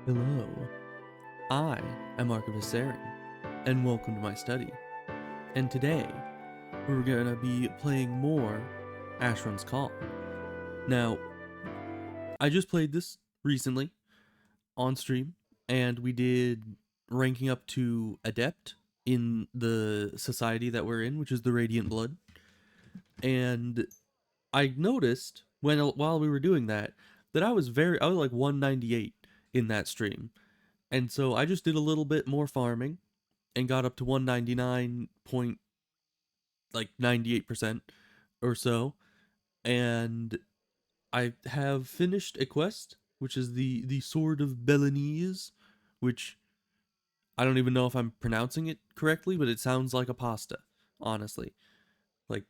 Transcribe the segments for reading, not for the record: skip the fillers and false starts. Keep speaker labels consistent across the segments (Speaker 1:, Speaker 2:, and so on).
Speaker 1: Hello, I am Asheron, and welcome to my study. And today, we're gonna be playing more Asheron's Call. Now, I just played this recently on stream, and we did ranking up to Adept in the society that we're in, which is the Radiant Blood. And I noticed while we were doing that I was like 198 in that stream. And so I just did a little bit more farming and got up to 199 point like 98% or so, and I have finished a quest which is the Sword of Belenese, which I don't even know if I'm pronouncing it correctly, but it sounds like a pasta, honestly. Like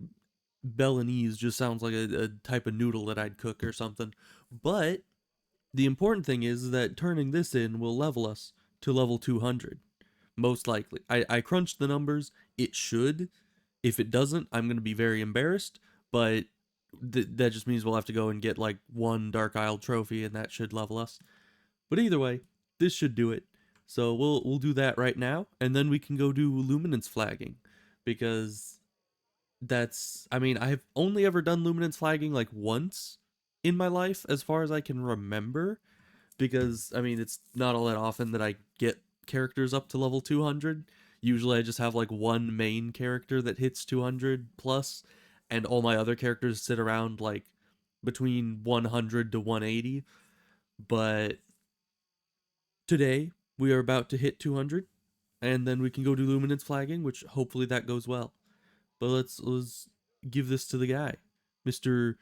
Speaker 1: Belenese just sounds like a type of noodle that I'd cook or something. But the important thing is that turning this in will level us to level 200. Most likely. I crunched the numbers. It should. If it doesn't, I'm going to be very embarrassed, but that just means we'll have to go and get like one Dark Isle trophy, and that should level us. But either way, this should do it. So we'll do that right now, and then we can go do Luminance flagging, because I mean, I've only ever done Luminance flagging like once in my life, as far as I can remember, because I mean, it's not all that often that I get characters up to level 200. Usually I just have like one main character that hits 200 plus, and all my other characters sit around like between 100 to 180. But today we are about to hit 200, and then we can go do Luminance flagging, which hopefully that goes well. But let's give this to the guy, Mr.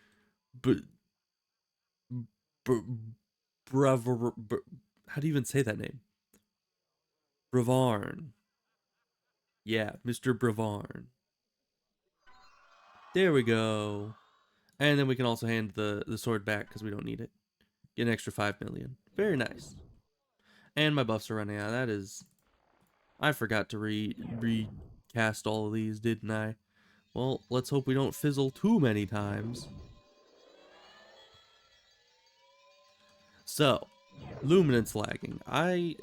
Speaker 1: B- B- how do you even say that name? Bravarn. Yeah, Mr. Bravarn. There we go. And then we can also hand the sword back because we don't need it. Get an extra 5 million. Very nice. And my buffs are running out. That is... I forgot to recast all of these, didn't I? Well, let's hope we don't fizzle too many times. So, Luminance lagging.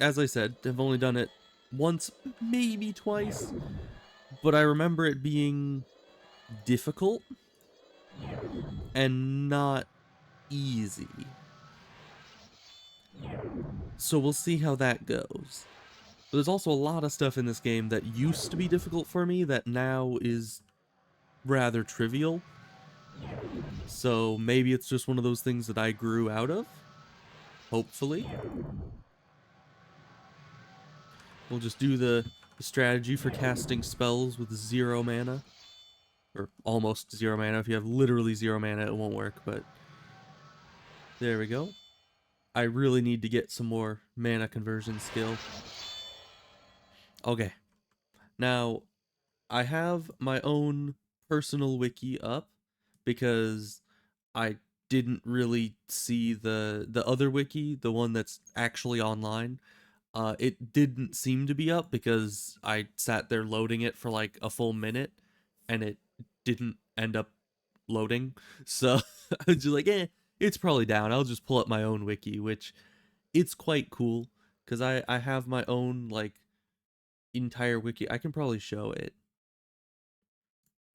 Speaker 1: As I said, have only done it once, maybe twice, but I remember it being difficult and not easy. So we'll see how that goes. But there's also a lot of stuff in this game that used to be difficult for me that now is rather trivial. So maybe it's just one of those things that I grew out of. Hopefully. We'll just do the strategy for casting spells with 0 mana. Or almost 0 mana. If you have literally 0 mana, it won't work, but... There we go. I really need to get some more mana conversion skill. Okay. Now, I have my own personal wiki up because I didn't really see the other wiki, the one that's actually online. It didn't seem to be up because I sat there loading it for like a full minute and it didn't end up loading. So I was just like, it's probably down. I'll just pull up my own wiki, which it's quite cool because I have my own like entire wiki. I can probably show it.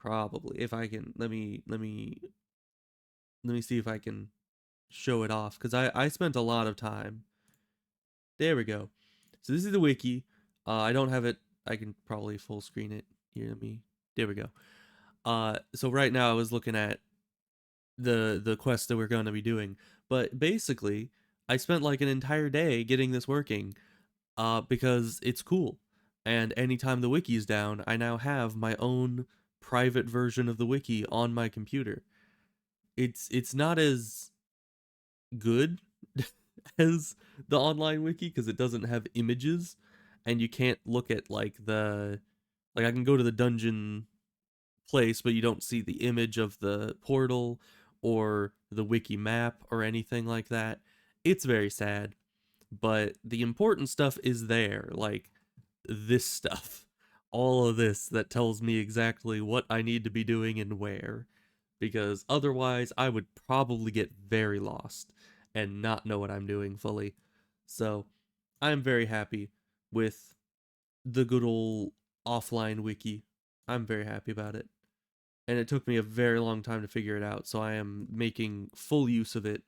Speaker 1: Probably if I can. Let me see if I can show it off because I spent a lot of time. There we go. So this is the wiki. I don't have it. I can probably full screen it. Here, let me. There we go. So right now I was looking at the quest that we're going to be doing, but basically I spent like an entire day getting this working, because it's cool. And anytime the wiki is down, I now have my own private version of the wiki on my computer. It's not as good as the online wiki because it doesn't have images, and you can't look at like I can go to the dungeon place, but you don't see the image of the portal or the wiki map or anything like that. It's very sad, but the important stuff is there, like this stuff. All of this that tells me exactly what I need to be doing and where, because otherwise I would probably get very lost and not know what I'm doing fully. So I'm very happy with the good old offline wiki. I'm very happy about it. And it took me a very long time to figure it out, so I am making full use of it,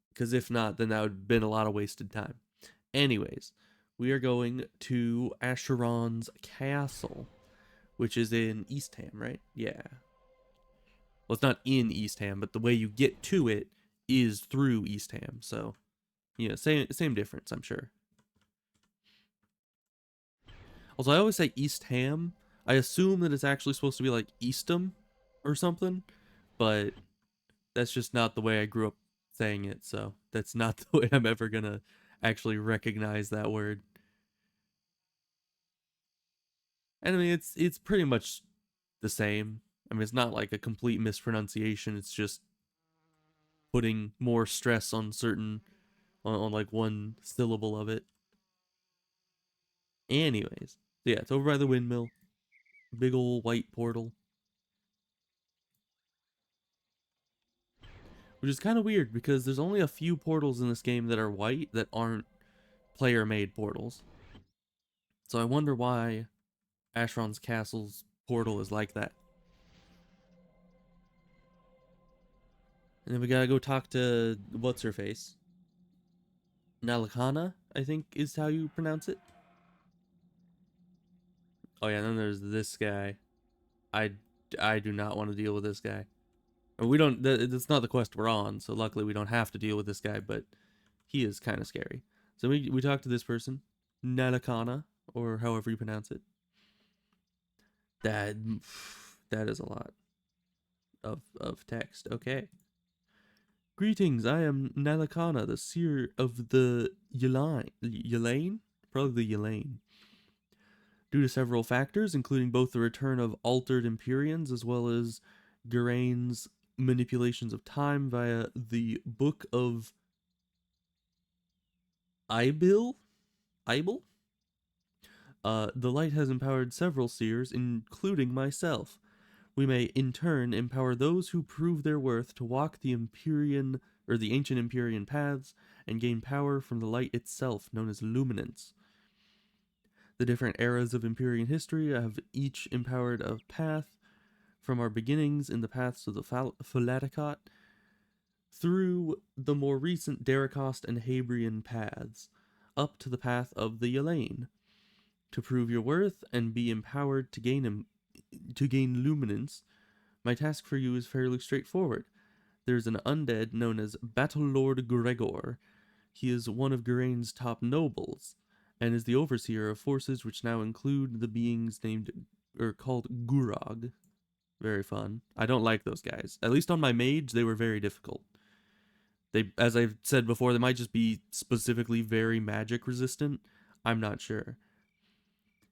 Speaker 1: because if not, then that would have been a lot of wasted time. Anyways, we are going to Asheron's castle, which is in Eastham, right? Yeah. Well, it's not in Eastham, but the way you get to it is through Eastham. So, yeah, same difference, I'm sure. Also, I always say Eastham. I assume that it's actually supposed to be like Eastham or something, but that's just not the way I grew up saying it. So that's not the way I'm ever gonna actually recognize that word. And I mean, it's pretty much the same. I mean, it's not like a complete mispronunciation. It's just putting more stress on on like one syllable of it. Anyways, so yeah, it's over by the windmill. Big old white portal, which is kind of weird because there's only a few portals in this game that are white that aren't player-made portals. So I wonder why Asheron's castle's portal is like that. And then we gotta go talk to what's her face, Nalakana, I think is how you pronounce it. Oh yeah, and then there's this guy. I I do not want to deal with this guy. And we don't. That's not the quest we're on, so luckily we don't have to deal with this guy. But he is kind of scary. So we talk to this person, Nalakana, or however you pronounce it. That that is a lot of text. Okay. Greetings, I am Nalakana, the seer of the Yelaine? Probably the Yelaine. Due to several factors, including both the return of altered Empyreans as well as Geraint's manipulations of time via the Book of Ibil? Ibil? The light has empowered several seers, including myself. We may, in turn, empower those who prove their worth to walk the Empyrean or the ancient Empyrean paths and gain power from the light itself, known as Luminance. The different eras of Empyrean history have each empowered a path from our beginnings in the paths of the Falaticot through the more recent Daracost and Habrian paths, up to the path of the Yelaine. To prove your worth and be empowered to gain luminance, my task for you is fairly straightforward. There's an undead known as Battle Lord Gregor. He is one of Geraint's top nobles, and is the overseer of forces which now include the beings named or called Gurog. Very fun. I don't like those guys. At least on my mage, they were very difficult. They, as I've said before, they might just be specifically very magic resistant. I'm not sure.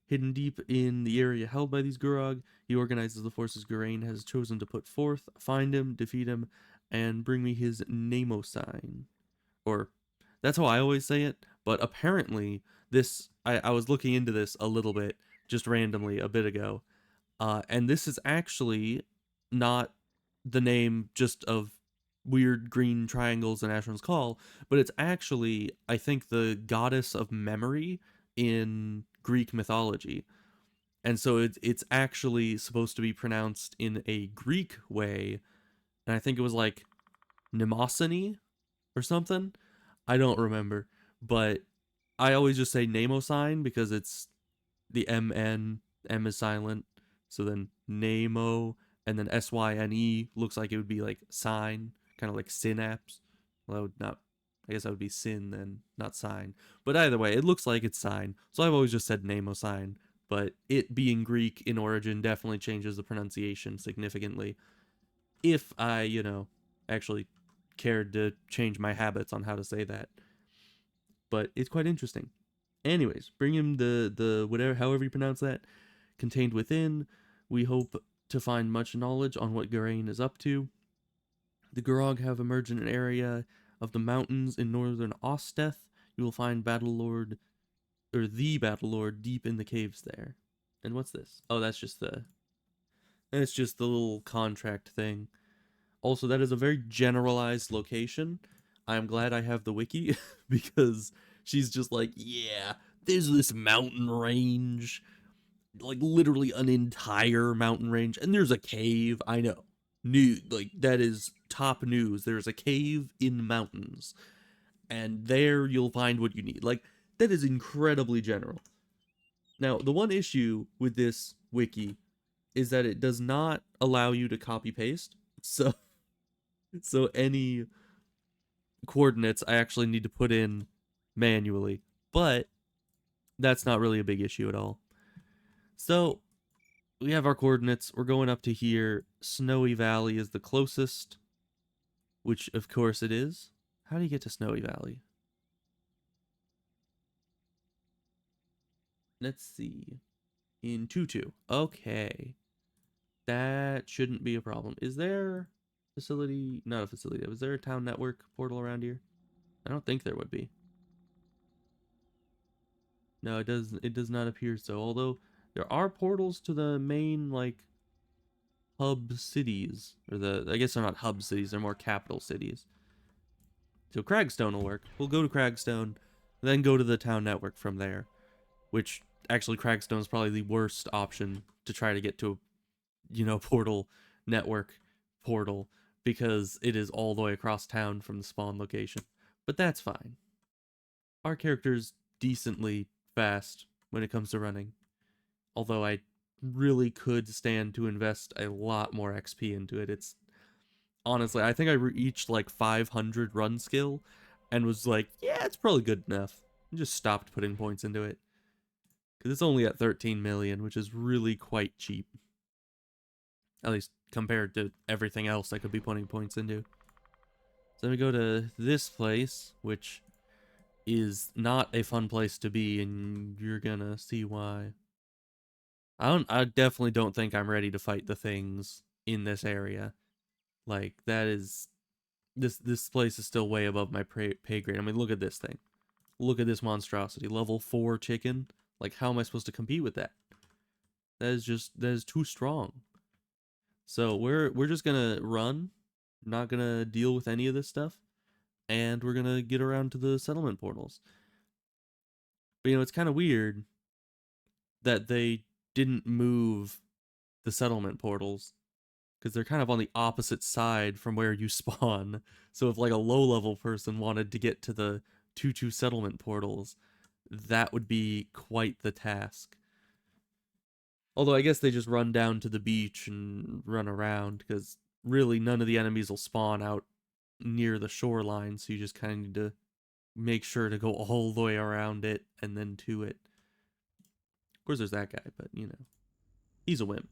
Speaker 1: Hidden deep in the area held by these Gurog, he organizes the forces Geraint has chosen to put forth, find him, defeat him, and bring me his Nemo sign. Or, that's how I always say it, but apparently, I was looking into this a little bit, just randomly, a bit ago, and this is actually not the name just of weird green triangles in Asheron's Call, but it's actually, I think, the goddess of memory in Greek mythology. And so it's actually supposed to be pronounced in a Greek way, and I think it was like Mnemosyne or something. I don't remember, but I always just say Namosine because it's the M is silent, so then Namo, and then SYNE looks like it would be like sign, kind of like synapse. Well, that would not. I guess that would be sin then, not sign. But either way, it looks like it's sign. So I've always just said Namosine. But it being Greek in origin definitely changes the pronunciation significantly. If I, actually cared to change my habits on how to say that. But it's quite interesting. Anyways, bring him the whatever, however you pronounce that, contained within. We hope to find much knowledge on what Geraint is up to. The Gurog have emerged in an area of the mountains in northern Osteth. You will find Battle Lord, or the Battle Lord, deep in the caves there. And what's this? Oh, that's just the little contract thing. Also, that is a very generalized location. I'm glad I have the wiki because She's just like, yeah, there's this mountain range, like literally an entire mountain range, and there's a cave. I know, new, like that is top news. There's a cave in mountains, and there you'll find what you need. Like, that is incredibly general. Now, the one issue with this wiki is that it does not allow you to copy paste. So any coordinates I actually need to put in manually. But that's not really a big issue at all. So we have our coordinates. We're going up to here. Snowy Valley is the closest, which of course it is. How do you get to Snowy Valley? Let's see. In Tutu. Okay. That shouldn't be a problem. Is there facility? Not a facility. Was there a town network portal around here? I don't think there would be. No, it does not appear so. Although there are portals to the main like hub cities, or I guess they're not hub cities, they're more capital cities. So Cragstone will work. We'll go to Cragstone, then go to the town network from there, which actually Cragstone is probably the worst option to try to get to, portal network portal, because it is all the way across town from the spawn location. But that's fine. Our character's decently fast when it comes to running, although I really could stand to invest a lot more XP into it. It's honestly, I think I reached like 500 run skill and was like, yeah, it's probably good enough. And just stopped putting points into it. Because it's only at 13 million, which is really quite cheap. At least compared to everything else I could be putting points into. So then we go to this place, which is not a fun place to be, and you're gonna see why. I definitely don't think I'm ready to fight the things in this area. Like, that is, this place is still way above my pay grade. I mean, look at this thing. Look at this monstrosity. Level 4 chicken. Like, how am I supposed to compete with that? That is too strong. So we're just gonna run, not gonna deal with any of this stuff, and we're gonna get around to the settlement portals. But it's kind of weird that they didn't move the settlement portals, because they're kind of on the opposite side from where you spawn. So if like a low level person wanted to get to the 2-2 settlement portals, that would be quite the task. Although I guess they just run down to the beach and run around, because really none of the enemies will spawn out near the shoreline, so you just kind of need to make sure to go all the way around it and then to it. Of course there's that guy, but he's a wimp.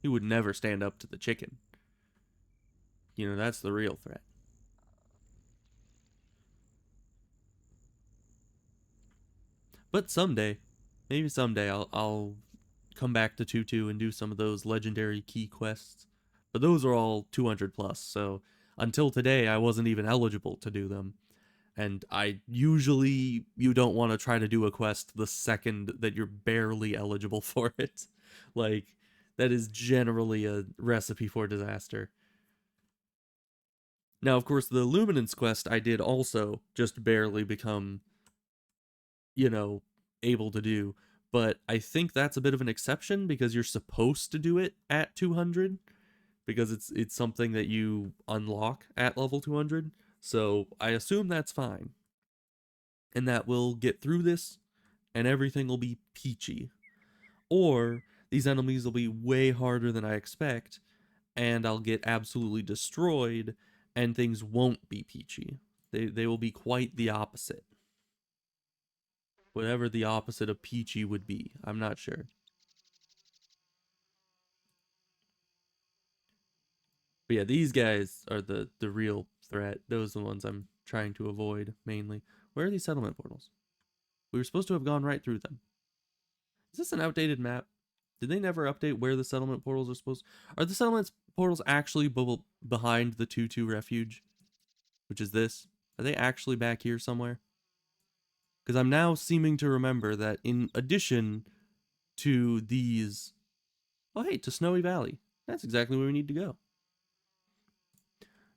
Speaker 1: He would never stand up to the chicken. That's the real threat. But someday, maybe someday, I'll come back to 2-2 and do some of those legendary key quests. But those are all 200 plus, so until today I wasn't even eligible to do them. And you don't want to try to do a quest the second that you're barely eligible for it. Like, that is generally a recipe for disaster. Now, of course, the Luminance quest I did also just barely become, able to do. But I think that's a bit of an exception, because you're supposed to do it at 200, because it's something that you unlock at level 200. So I assume that's fine. And that we'll get through this and everything will be peachy. Or these enemies will be way harder than I expect, and I'll get absolutely destroyed, and things won't be peachy. They will be quite the opposite. Whatever the opposite of peachy would be, I'm not sure. But yeah, these guys are the real threat. Those are the ones I'm trying to avoid mainly. Where are these settlement portals? We were supposed to have gone right through them. Is this an outdated map? Did they never update where the settlement portals are supposed? Are the settlement portals actually behind the 2-2 refuge, which is this? Are they actually back here somewhere? Because I'm now seeming to remember that in addition to these, oh hey, to Snowy Valley. That's exactly where we need to go.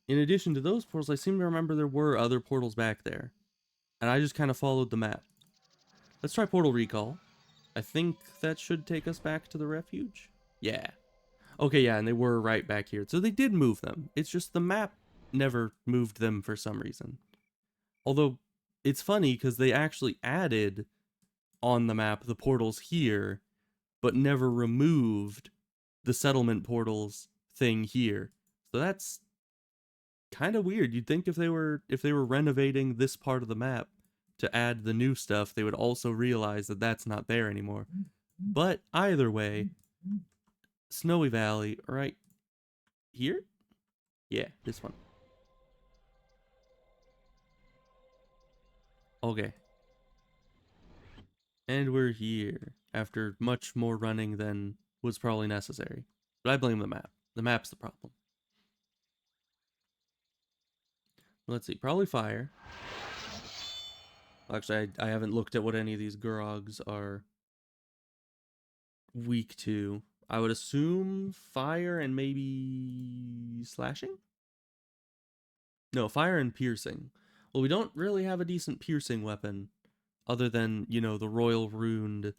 Speaker 1: In addition to those portals, I seem to remember there were other portals back there. and I just kind of followed the map. Let's try portal recall. I think that should take us back to the refuge. Yeah. Okay, yeah, and they were right back here. So they did move them. It's just the map never moved them for some reason. Although, it's funny because they actually added on the map the portals here, but never removed the settlement portals thing here. So that's kind of weird. You'd think if they were renovating this part of the map to add the new stuff, they would also realize that that's not there anymore. But either way, Snowy Valley right here? Yeah, this one. Okay. And we're here after much more running than was probably necessary. But I blame the map. The map's the problem. Let's see, probably fire. Actually, I haven't looked at what any of these Gurogs are weak to. I would assume fire and maybe slashing? No, fire and piercing. Well, we don't really have a decent piercing weapon other than, you know, the royal runed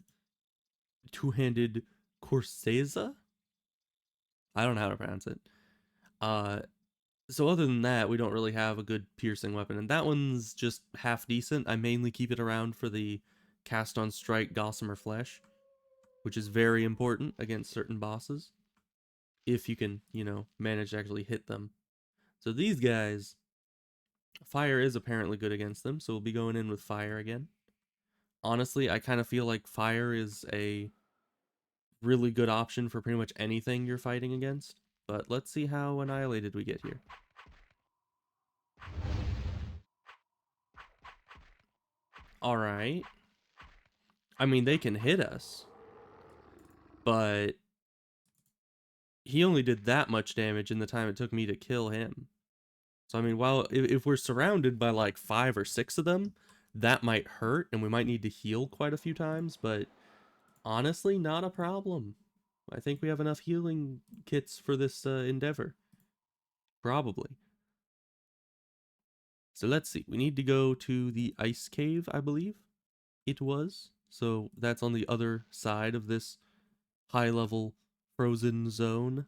Speaker 1: two-handed Corseza? I don't know how to pronounce it. Uh, so other than that, we don't really have a good piercing weapon, and that one's just half decent. I mainly keep it around for the cast on strike Gossamer Flesh, which is very important against certain bosses, if you can, you know, manage to actually hit them. So these guys, fire is apparently good against them, so we'll be going in with fire again. Honestly, I kind of feel like fire is a really good option for pretty much anything you're fighting against, but let's see how annihilated we get here. Alright. I mean, they can hit us, but he only did that much damage in the time it took me to kill him. So, I mean, while if we're surrounded by like 5 or 6 of them, that might hurt, and we might need to heal quite a few times, but honestly, not a problem. I think we have enough healing kits for this endeavor. Probably. So let's see. We need to go to the ice cave, I believe it was. So that's on the other side of this high-level frozen zone.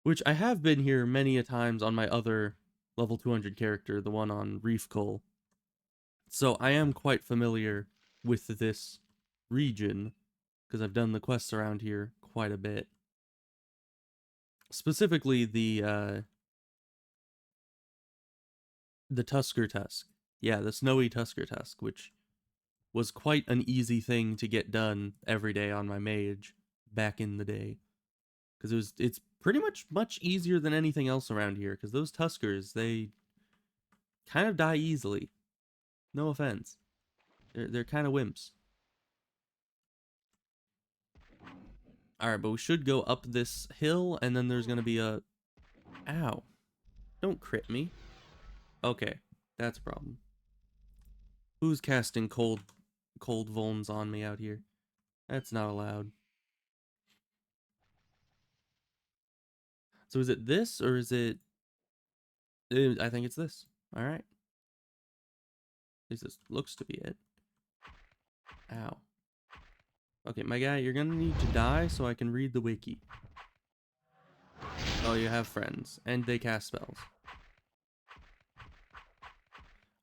Speaker 1: Which I have been here many a times on my other level 200 character, the one on Reef Coal. So I am quite familiar with this region, because I've done the quests around here quite a bit. Specifically the Tusker Tusk. Yeah, the snowy Tusker Tusk, which was quite an easy thing to get done every day on my mage back in the day. Because it's pretty much easier than anything else around here, because those Tuskers, they kind of die easily. No offense. They're kind of wimps. Alright, but we should go up this hill, and then there's going to be a... Ow. Don't crit me. Okay, that's a problem. Who's casting cold vulns on me out here? That's not allowed. So is it this, or is it... I think it's this. Alright. At least this looks to be it. Ow. Okay, my guy, you're gonna need to die so I can read the wiki. Oh, you have friends, and they cast spells.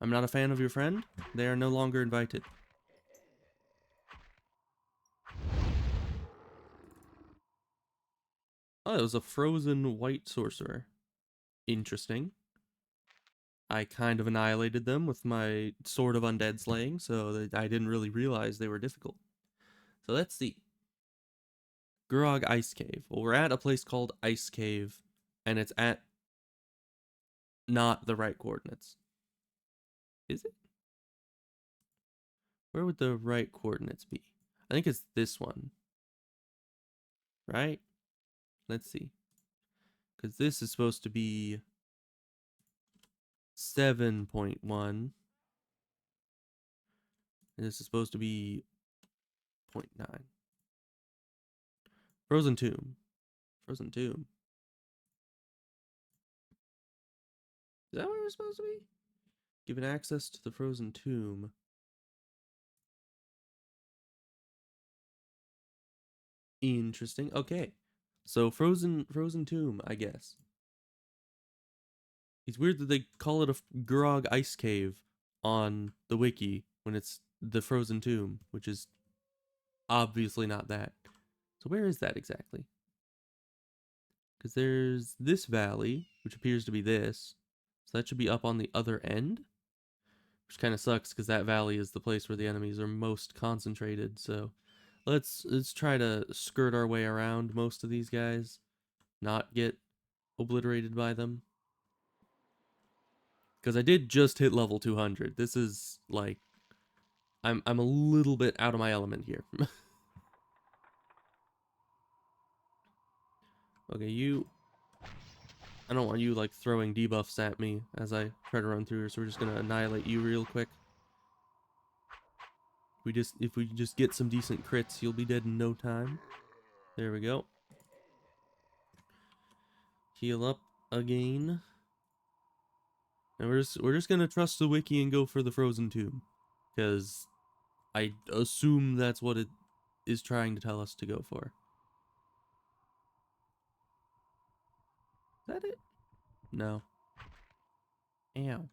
Speaker 1: I'm not a fan of your friend. They are no longer invited. Oh, it was a frozen white sorcerer. Interesting. I kind of annihilated them with my Sword of Undead Slaying, so that I didn't really realize they were difficult. So let's see. Gurog Ice Cave. Well, we're at a place called Ice Cave, and it's at not the right coordinates. Is it? Where would the right coordinates be? I think it's this one. Right? Let's see. Because this is supposed to be 7.1. And this is supposed to be 0.9. Frozen Tomb. Frozen Tomb. Is that where we're supposed to be? Given access to the frozen tomb. Interesting. Okay. So frozen tomb, I guess. It's weird that they call it a Gurog ice cave on the wiki when it's the frozen tomb, which is obviously not that. So where is that exactly? Because there's this valley, which appears to be this. So that should be up on the other end, which kind of sucks because that valley is the place where the enemies are most concentrated. So let's try to skirt our way around most of these guys, not get obliterated by them. Because I did just hit level 200. This is like I'm a little bit out of my element here. Okay, you. I don't want you like throwing debuffs at me as I try to run through here, so we're just gonna annihilate you real quick. If we just get some decent crits, you'll be dead in no time. There we go. Heal up again. And we're just gonna trust the wiki and go for the frozen tomb, because I assume that's what it is trying to tell us to go for. Is that it? No. Ow.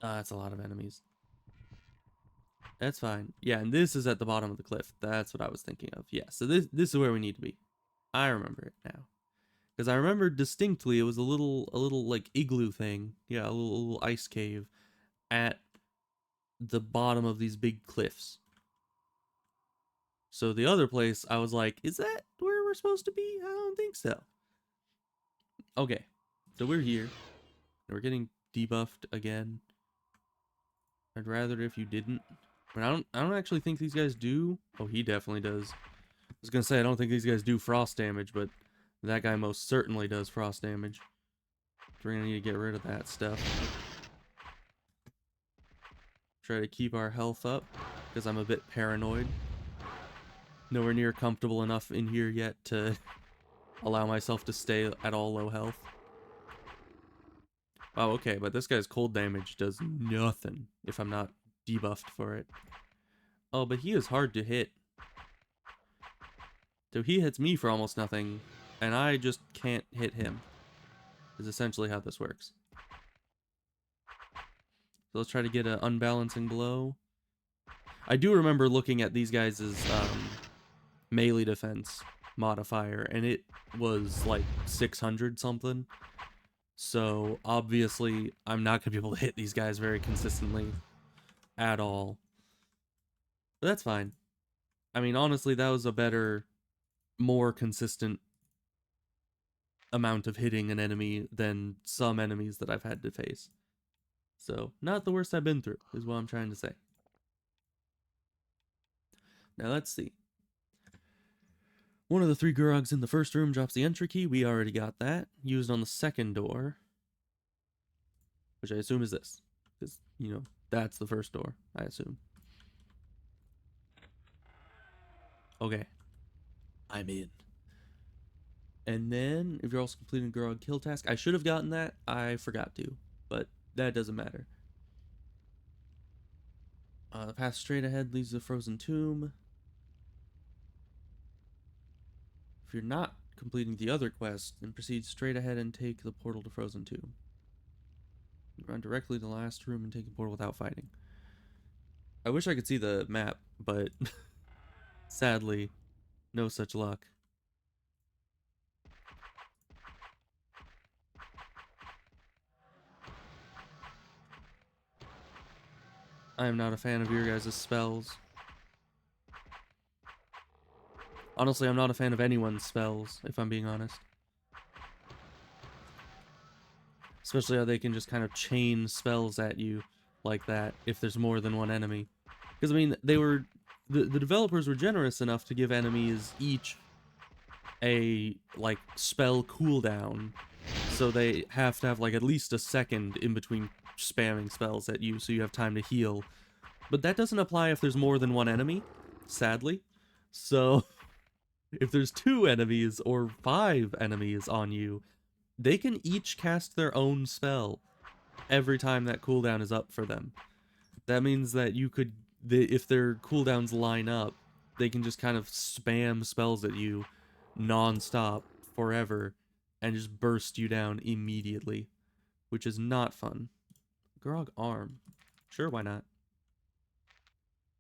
Speaker 1: That's a lot of enemies. That's fine. Yeah, and this is at the bottom of the cliff. That's what I was thinking of. Yeah, so this is where we need to be. I remember it now. Because I remember distinctly it was a little like igloo thing. Yeah, a little ice cave at the bottom of these big cliffs. So the other place, I was like, is that where we're supposed to be? I don't think so. Okay, so we're here. We're getting debuffed again. I'd rather if you didn't. But I don't actually think these guys do. Oh, he definitely does. I was gonna say I don't think these guys do frost damage, but that guy most certainly does frost damage. We're gonna need to get rid of that stuff. Try to keep our health up, because I'm a bit paranoid. Nowhere near comfortable enough in here yet to allow myself to stay at all low health. Oh, okay, but this guy's cold damage does nothing if I'm not debuffed for it. Oh, but he is hard to hit. So he hits me for almost nothing, and I just can't hit him. Is essentially how this works. So let's try to get an unbalancing blow. I do remember looking at these guys' melee defense modifier, and it was like 600 something. So obviously I'm not gonna be able to hit these guys very consistently at all. But that's fine. I mean, honestly, that was a better, more consistent amount of hitting an enemy than some enemies that I've had to face. So, not the worst I've been through, is what I'm trying to say. Now, let's see. One of the 3 Gurogs in the first room drops the entry key. We already got that. Used on the second door, which I assume is this. Because, you know, that's the first door, I assume. Okay. I'm in. And then, if you're also completing a Gurog kill task, I should have gotten that. I forgot to, but that doesn't matter. The path straight ahead leads to the frozen tomb. If you're not completing the other quest, then proceed straight ahead and take the portal to frozen tomb. Run directly to the last room and take the portal without fighting. I wish I could see the map, but sadly, no such luck. I am not a fan of your guys' spells. Honestly, I'm not a fan of anyone's spells, if I'm being honest. Especially how they can just kind of chain spells at you like that if there's more than one enemy. Because, I mean, the developers were generous enough to give enemies each a, like, spell cooldown. So they have to have, like, at least a second in between spamming spells at you so you have time to heal. But that doesn't apply if there's more than one enemy, sadly. So If there's 2 enemies or 5 enemies on you, they can each cast their own spell every time that cooldown is up for them. That means that you could, if their cooldowns line up, they can just kind of spam spells at you non-stop forever and just burst you down immediately, which is not fun. Grog arm. Sure, why not?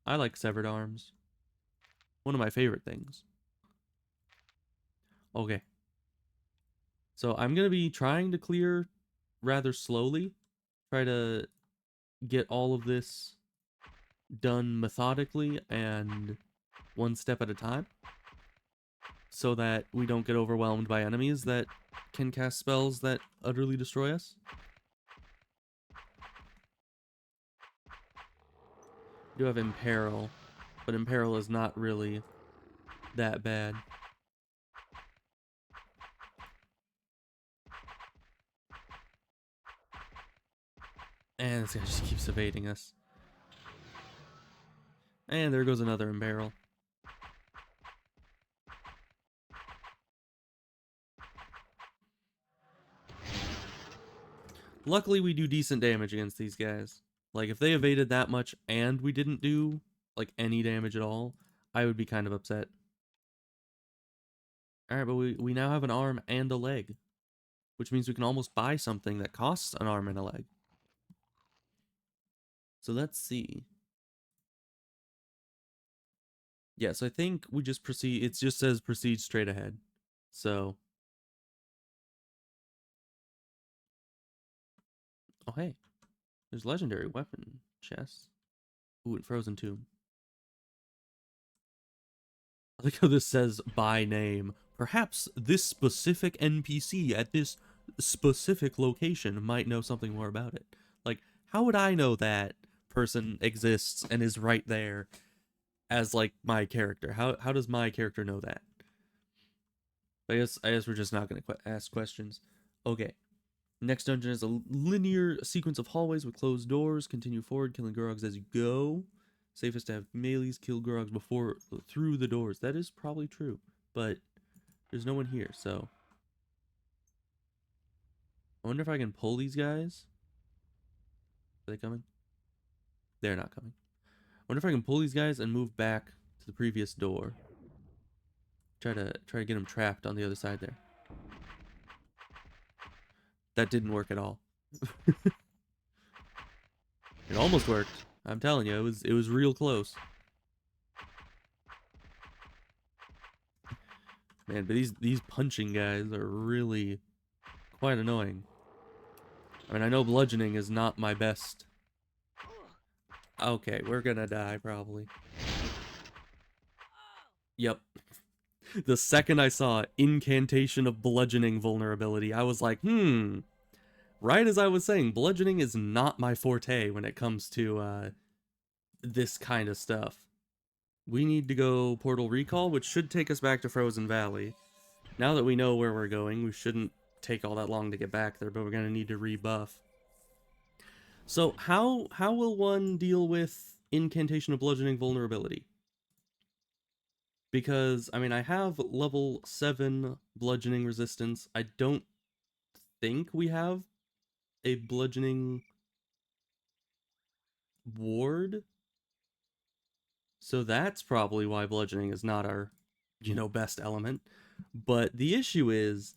Speaker 1: I like severed arms. One of my favorite things. Okay. So I'm going to be trying to clear rather slowly. Try to get all of this done methodically and one step at a time, so that we don't get overwhelmed by enemies that can cast spells that utterly destroy us. I do have Imperil, but Imperil is not really that bad. And this guy just keeps evading us. And there goes another Imperil. Luckily, we do decent damage against these guys. Like, if they evaded that much and we didn't do, like, any damage at all, I would be kind of upset. Alright, but we now have an arm and a leg, which means we can almost buy something that costs an arm and a leg. So let's see. Yeah, so I think we just proceed. It just says proceed straight ahead. So. Oh, hey. There's legendary weapon chests. Ooh, and frozen tomb. I like how this says by name. Perhaps this specific NPC at this specific location might know something more about it. Like, how would I know that person exists and is right there as, like, my character? How does my character know that? I guess we're just not going to ask questions. Okay. Next dungeon is a linear sequence of hallways with closed doors. Continue forward, killing Gorogs as you go. Safest to have melees kill Gorogs before through the doors. That is probably true, but there's no one here, so I wonder if I can pull these guys. Are they coming? They're not coming. I wonder if I can pull these guys and move back to the previous door. Try to get them trapped on the other side there. That didn't work at all. It almost worked. I'm telling you, it was real close. Man, but these punching guys are really quite annoying. I mean, I know bludgeoning is not my best. Okay, we're gonna die probably. Yep. The second I saw incantation of bludgeoning vulnerability, I was like, right as I was saying, bludgeoning is not my forte when it comes to this kind of stuff. We need to go portal recall, which should take us back to Frozen Valley. Now that we know where we're going, we shouldn't take all that long to get back there, but we're gonna need to rebuff. So how will one deal with incantation of bludgeoning vulnerability? Because, I mean, I have level 7 bludgeoning resistance. I don't think we have a bludgeoning ward. So that's probably why bludgeoning is not our, best element. But the issue is,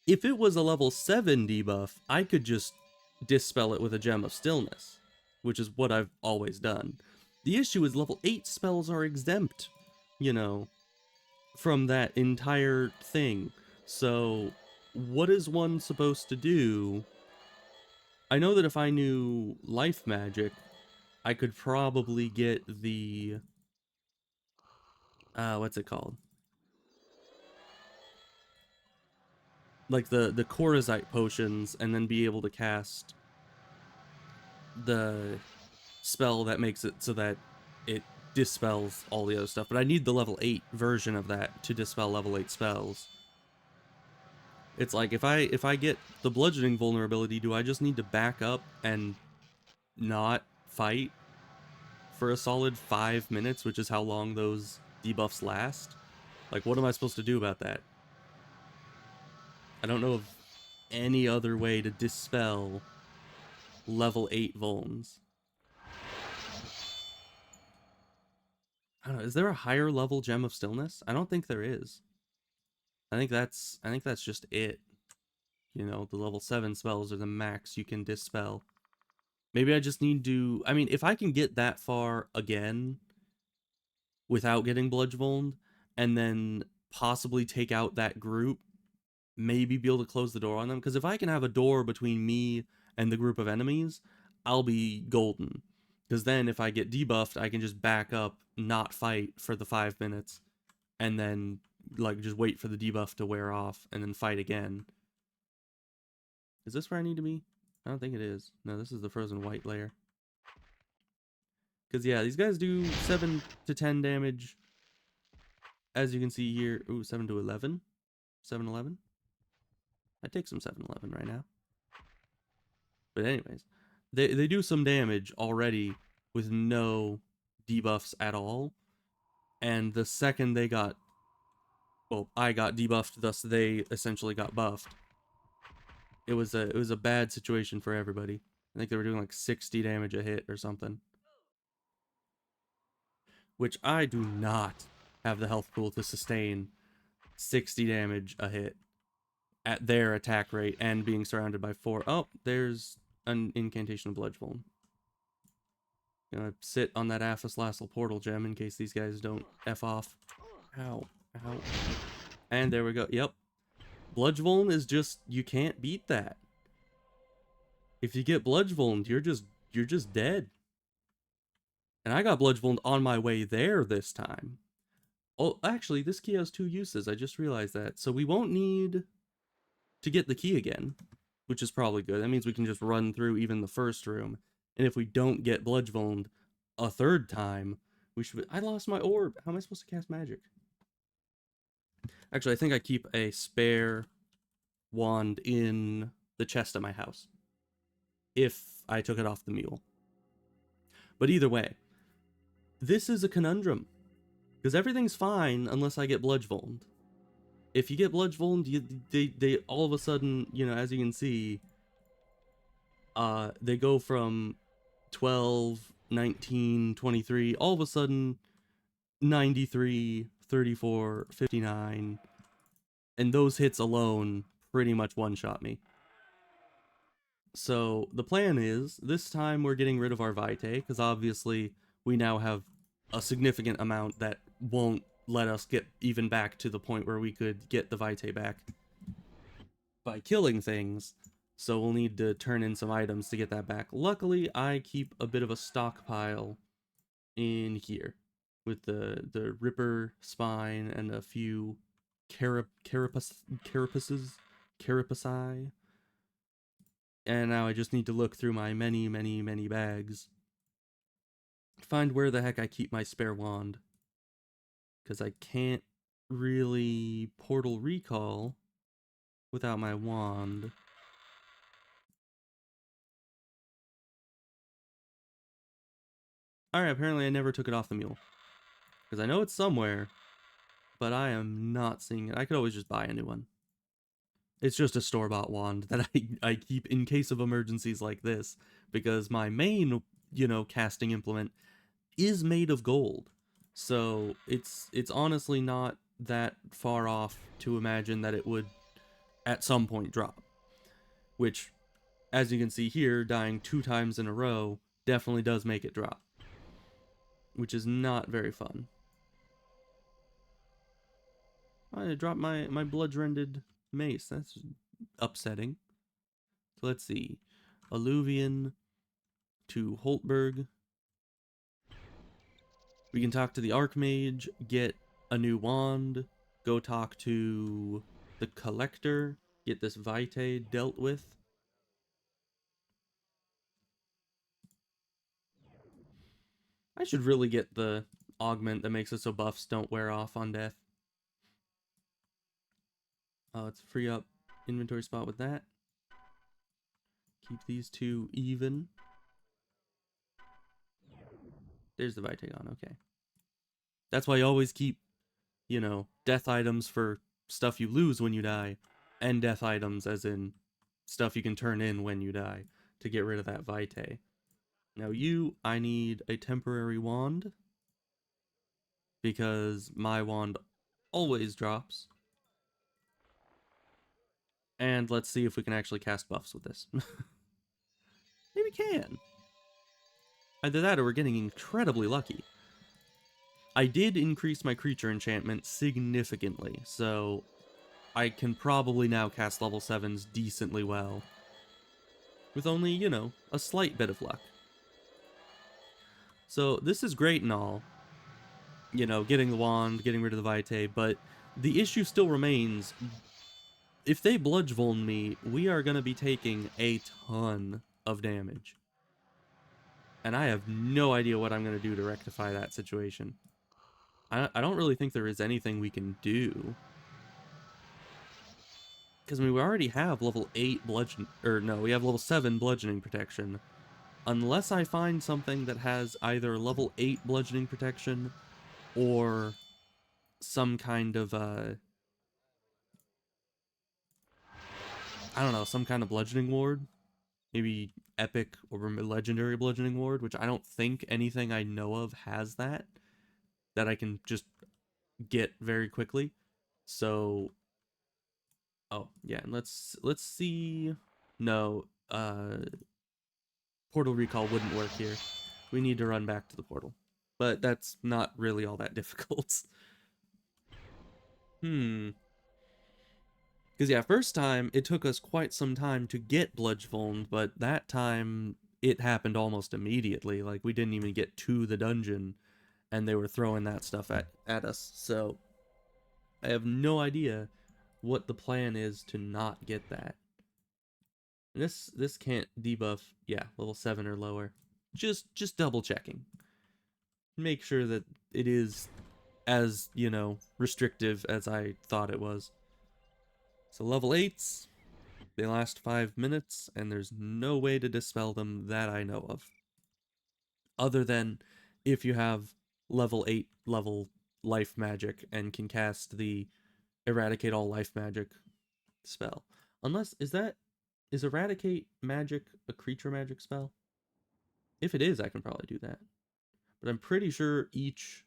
Speaker 1: if it was a level 7 debuff, I could just dispel it with a Gem of Stillness, which is what I've always done. The issue is level 8 spells are exempt, from that entire thing. So, what is one supposed to do? I know that if I knew life magic, I could probably get the what's it called? Like the Korazite potions, and then be able to cast the spell that makes it so that it dispels all the other stuff. But I need the level 8 version of that to dispel level 8 spells. It's like, if I get the bludgeoning vulnerability, do I just need to back up and not fight for a solid 5 minutes, which is how long those debuffs last? Like, what am I supposed to do about that? I don't know of any other way to dispel level 8 vulns. I don't know, is there a higher level Gem of Stillness? I don't think there is. I think that's just it. You know, the level 7 spells are the max you can dispel. Maybe I just need to... I mean, if I can get that far again without getting bludgeoned, and then possibly take out that group, maybe be able to close the door on them. Because if I can have a door between me and the group of enemies, I'll be golden. Because then if I get debuffed, I can just back up, not fight for the 5 minutes, and then like just wait for the debuff to wear off, and then fight again. Is this where I need to be? I don't think it is. No, this is the frozen white layer. Because, yeah, these guys do 7 to 10 damage. As you can see here. Ooh, 7 to 11. 7-11. I'd take some 7-11 right now. But anyways, they do some damage already with no debuffs at all. And the second they got... Well, I got debuffed, thus they essentially got buffed. It was a bad situation for everybody. I think they were doing like 60 damage a hit or something. Which I do not have the health pool to sustain 60 damage a hit at their attack rate and being surrounded by 4. Oh, there's an incantation of Bludgeon. Gonna sit on that Aphis-Lassel portal gem in case these guys don't F off. Ow. Ow. And there we go. Yep. Bludgeon is just... You can't beat that. If you get Bludgeoned, you're just dead. And I got Bludgeoned on my way there this time. Oh, actually, this key has 2 uses. I just realized that. So we won't need to get the key again, which is probably good. That means we can just run through even the first room. And if we don't get Bludgeoned a 3rd time, we should... I lost my orb. How am I supposed to cast magic? Actually, I think I keep a spare wand in the chest at my house, if I took it off the mule. But either way, this is a conundrum, because everything's fine unless I get Bludgeoned. If you get Bludgeoned, they all of a sudden, you know, as you can see, they go from 12, 19, 23, all of a sudden 93, 34, 59, and those hits alone pretty much one-shot me. So the plan is, this time we're getting rid of our Vitae, because obviously we now have a significant amount that won't let us get even back to the point where we could get the Vitae back by killing things. So we'll need to turn in some items to get that back. Luckily, I keep a bit of a stockpile in here with the Ripper spine and a few carapaces. And now I just need to look through my many bags. Find where the heck I keep my spare wand. Because I can't really portal recall without my wand. Alright, apparently I never took it off the mule. Because I know it's somewhere, but I am not seeing it. I could always just buy a new one. It's just a store-bought wand that I keep in case of emergencies like this, because my main, you know, casting implement is made of gold. So it's honestly not that far off to imagine that it would at some point drop. Which, as you can see here, dying 2 times in a row definitely does make it drop. Which is not very fun. I dropped my blood-rended mace. That's upsetting. So let's see. Alluvian to Holtberg. We can talk to the Archmage, get a new wand, go talk to the Collector, get this Vitae dealt with. I should really get the augment that makes it so buffs don't wear off on death. Let's free up inventory spot with that. Keep these 2 even. There's the Vitae on, okay. That's why you always keep death items for stuff you lose when you die, and death items as in stuff you can turn in when you die to get rid of that vitae. Now I need a temporary wand because my wand always drops. And let's see if we can actually cast buffs with this. Maybe we can. Either that or we're getting incredibly lucky. I did increase my creature enchantment significantly, so I can probably now cast level 7s decently well. With only, a slight bit of luck. So this is great and all, getting the wand, getting rid of the vitae, but the issue still remains. If they bludgeon me, we are going to be taking a ton of damage. And I have no idea what I'm going to do to rectify that situation. I don't really think there is anything we can do. Because, we already have level 8 bludgeon... Or, no, we have level 7 bludgeoning protection. Unless I find something that has either level 8 bludgeoning protection or some kind of, I don't know, some kind of bludgeoning ward. Maybe epic or legendary bludgeoning ward, which I don't think anything I know of has that I can just get very quickly. So, oh yeah, and let's see. No, portal recall wouldn't work here. We need to run back to the portal, but that's not really all that difficult. Because yeah, first time it took us quite some time to get bludgeoned, but that time it happened almost immediately. Like, we didn't even get to the dungeon and they were throwing that stuff at us. So I have no idea what the plan is to not get that. This can't debuff. Yeah, level 7 or lower. Just double checking. Make sure that it is as, restrictive as I thought it was. So level 8s, they last 5 minutes, and there's no way to dispel them that I know of. Other than if you have level 8 level life magic and can cast the eradicate all life magic spell. Unless, is eradicate magic a creature magic spell? If it is, I can probably do that. But I'm pretty sure each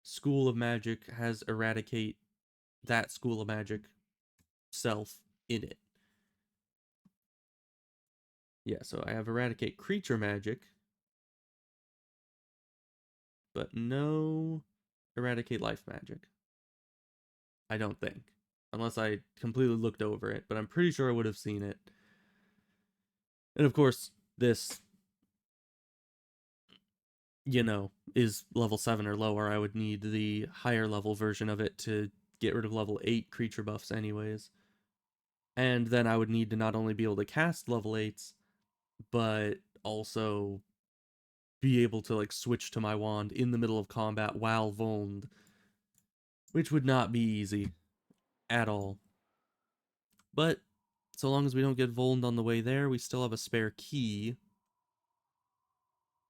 Speaker 1: school of magic has eradicate that school of magic self in it. Yeah, so I have eradicate creature magic, but no eradicate life magic. I don't think. Unless I completely looked over it, but I'm pretty sure I would have seen it. And of course, this, is level 7 or lower. I would need the higher level version of it to get rid of level 8 creature buffs anyways. And then I would need to not only be able to cast level 8s, but also be able to, like, switch to my wand in the middle of combat while vulned, which would not be easy at all. But so long as we don't get vulned on the way there, we still have a spare key,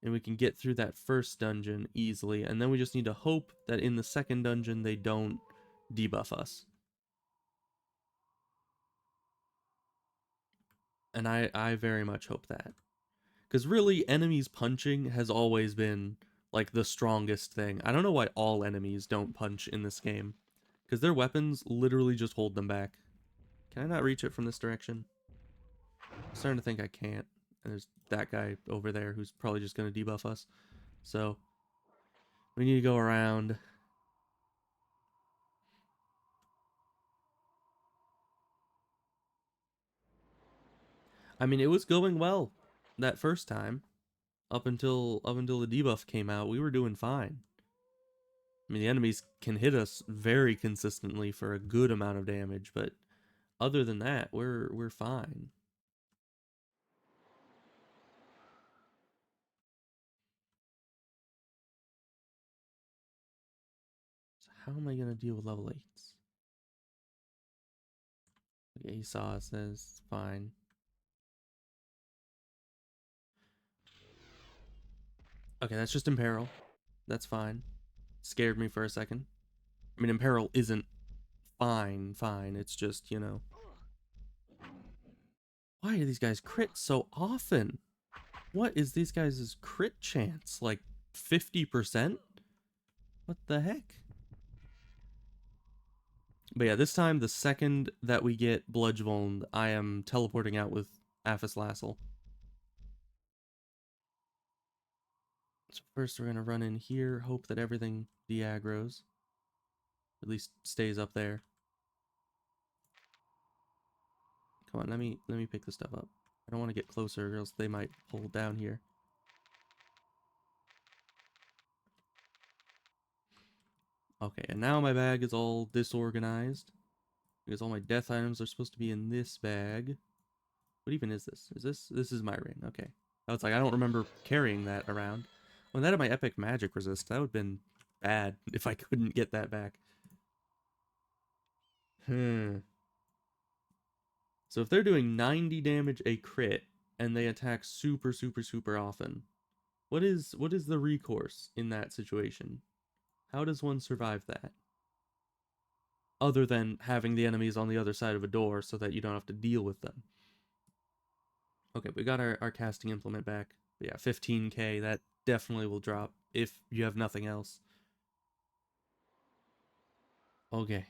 Speaker 1: and we can get through that first dungeon easily, and then we just need to hope that in the second dungeon they don't debuff us. And I very much hope that. Because really, enemies punching has always been, like, the strongest thing. I don't know why all enemies don't punch in this game. Because their weapons literally just hold them back. Can I not reach it from this direction? I'm starting to think I can't. And there's that guy over there who's probably just going to debuff us. So, we need to go around. I mean, it was going well that first time. Up until the debuff came out, we were doing fine. I mean, the enemies can hit us very consistently for a good amount of damage, but other than that, we're fine. So how am I gonna deal with level 8s? Okay, he saw us, says fine. Okay, that's just imperil. That's fine. Scared me for a second. I mean, Imperil isn't fine. It's just, you know. Why do these guys crit so often? What is these guys' crit chance? Like 50%? What the heck? But yeah, this time, the second that we get Bludgevoned, I am teleporting out with Aphis Lassel. So first we're going to run in here, hope that everything de-aggroes. At least stays up there. Come on, let me pick this stuff up. I don't want to get closer, or else they might pull down here. Okay, and now my bag is all disorganized. Because all my death items are supposed to be in this bag. What even is this? This is my ring, okay. I was like, I don't remember carrying that around. When that had my epic magic resist, that would have been bad if I couldn't get that back. So if they're doing 90 damage a crit, and they attack super often, what is the recourse in that situation? How does one survive that? Other than having the enemies on the other side of a door so that you don't have to deal with them. Okay, we got our casting implement back. But yeah, 15k, that definitely will drop if you have nothing else. Okay.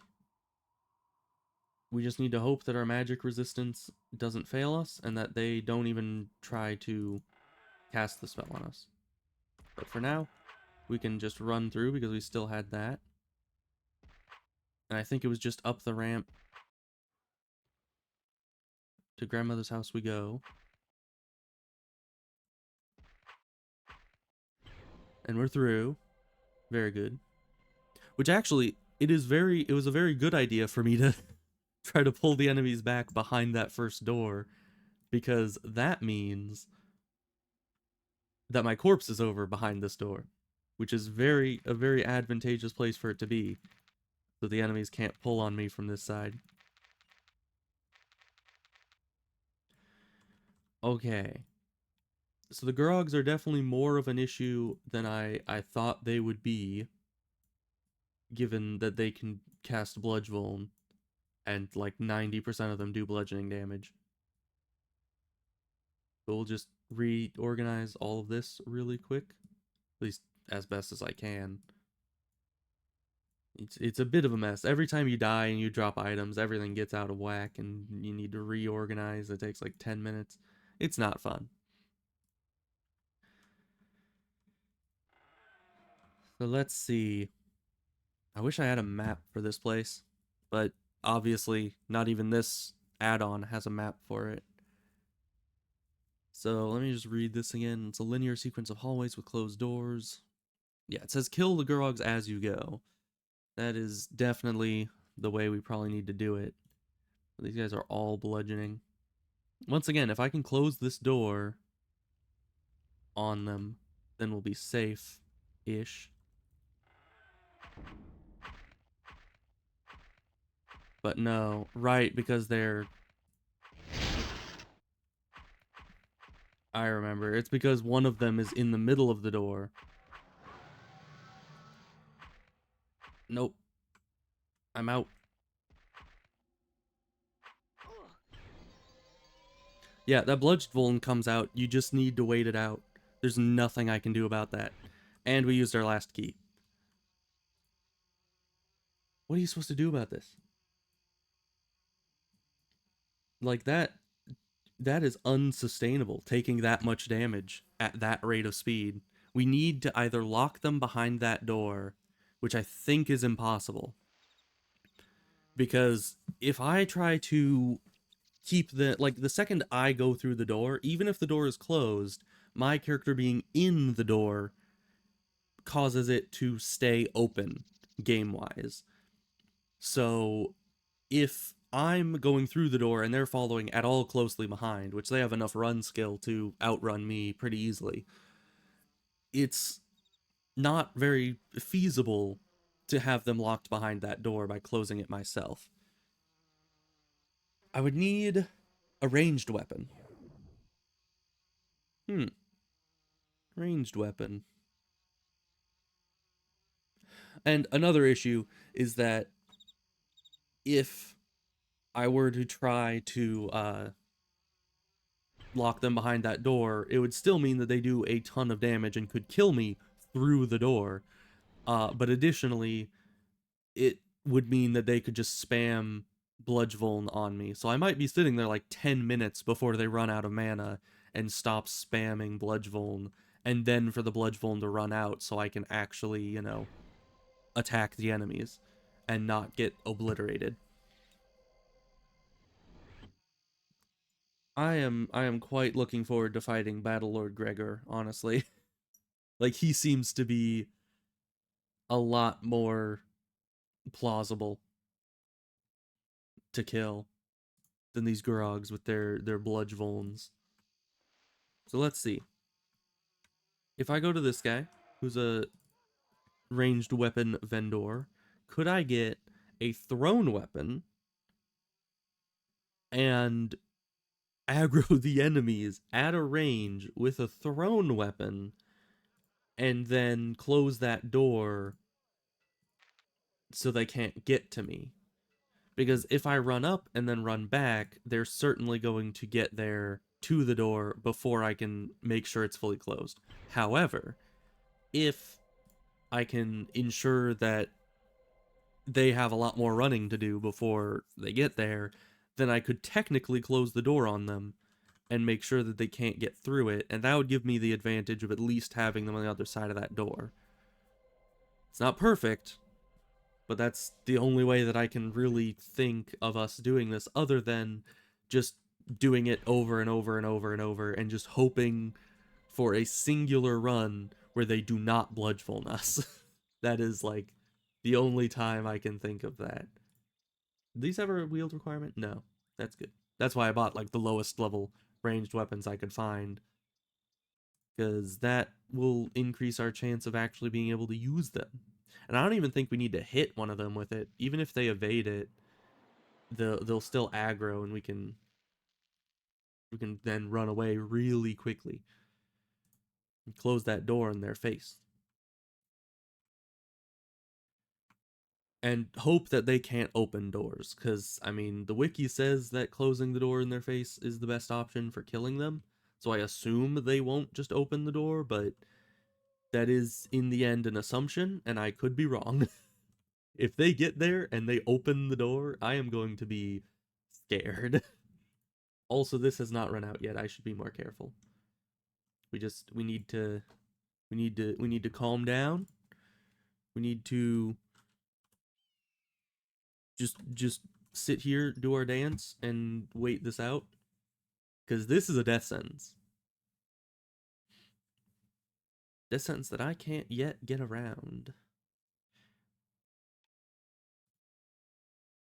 Speaker 1: We just need to hope that our magic resistance doesn't fail us and that they don't even try to cast the spell on us. But for now, we can just run through because we still had that. And I think it was just up the ramp to grandmother's house we go. And we're through. Very good. Which actually, it was a very good idea for me to try to pull the enemies back behind that first door, because that means that my corpse is over behind this door, which is a very advantageous place for it to be, so the enemies can't pull on me from this side. Okay. So the Grogs are definitely more of an issue than I thought they would be, given that they can cast Bludgevuln, and like 90% of them do bludgeoning damage. But we'll just reorganize all of this really quick, at least as best as I can. It's a bit of a mess. Every time you die and you drop items, everything gets out of whack and you need to reorganize. It takes like 10 minutes. It's not fun. So let's see. I wish I had a map for this place, but obviously not even this add-on has a map for it. So let me just read this again. It's a linear sequence of hallways with closed doors. Yeah, it says kill the Gurogs as you go. That is definitely the way we probably need to do it. These guys are all bludgeoning. Once again, if I can close this door on them, then we'll be safe-ish. But no, right, because they're... I remember. It's because one of them is in the middle of the door. Nope. I'm out. Yeah, that Bludgevuln comes out. You just need to wait it out. There's nothing I can do about that. And we used our last key. What are you supposed to do about this? Like, that is unsustainable, taking that much damage at that rate of speed. We need to either lock them behind that door, which I think is impossible. Because if I try to keep the second I go through the door, even if the door is closed, my character being in the door causes it to stay open game-wise. So if I'm going through the door and they're following at all closely behind, which they have enough run skill to outrun me pretty easily, it's not very feasible to have them locked behind that door by closing it myself. I would need a ranged weapon. Ranged weapon. And another issue is that if I were to try to lock them behind that door, it would still mean that they do a ton of damage and could kill me through the door. But additionally, it would mean that they could just spam Bludgevuln on me. So I might be sitting there like 10 minutes before they run out of mana and stop spamming Bludgevuln, and then for the Bludgevuln to run out so I can actually, attack the enemies and not get obliterated. I am quite looking forward to fighting Battlelord Gregor, honestly. Like he seems to be a lot more plausible to kill than these Grogs with their Bludgevulns. So let's see. If I go to this guy, who's a ranged weapon vendor, could I get a thrown weapon and aggro the enemies at a range with a thrown weapon and then close that door so they can't get to me? Because if I run up and then run back, they're certainly going to get there to the door before I can make sure it's fully closed. However, if I can ensure that they have a lot more running to do before they get there, then I could technically close the door on them and make sure that they can't get through it, and that would give me the advantage of at least having them on the other side of that door. It's not perfect, but that's the only way that I can really think of us doing this, other than just doing it over and over and over and over and just hoping for a singular run where they do not bludgeon us. That is like the only time I can think of that. Do these have a wield requirement? No. That's good. That's why I bought like the lowest level ranged weapons I could find, because that will increase our chance of actually being able to use them. And I don't even think we need to hit one of them with it. Even if they evade it, they'll still aggro, and we can then run away really quickly and close that door in their face. And hope that they can't open doors, because, I mean, the wiki says that closing the door in their face is the best option for killing them, so I assume they won't just open the door, but that is, in the end, an assumption, and I could be wrong. If they get there and they open the door, I am going to be scared. Also, this has not run out yet. I should be more careful. We need to calm down. We need to just sit here, do our dance, and wait this out, because this is a death sentence. Death sentence that I can't yet get around.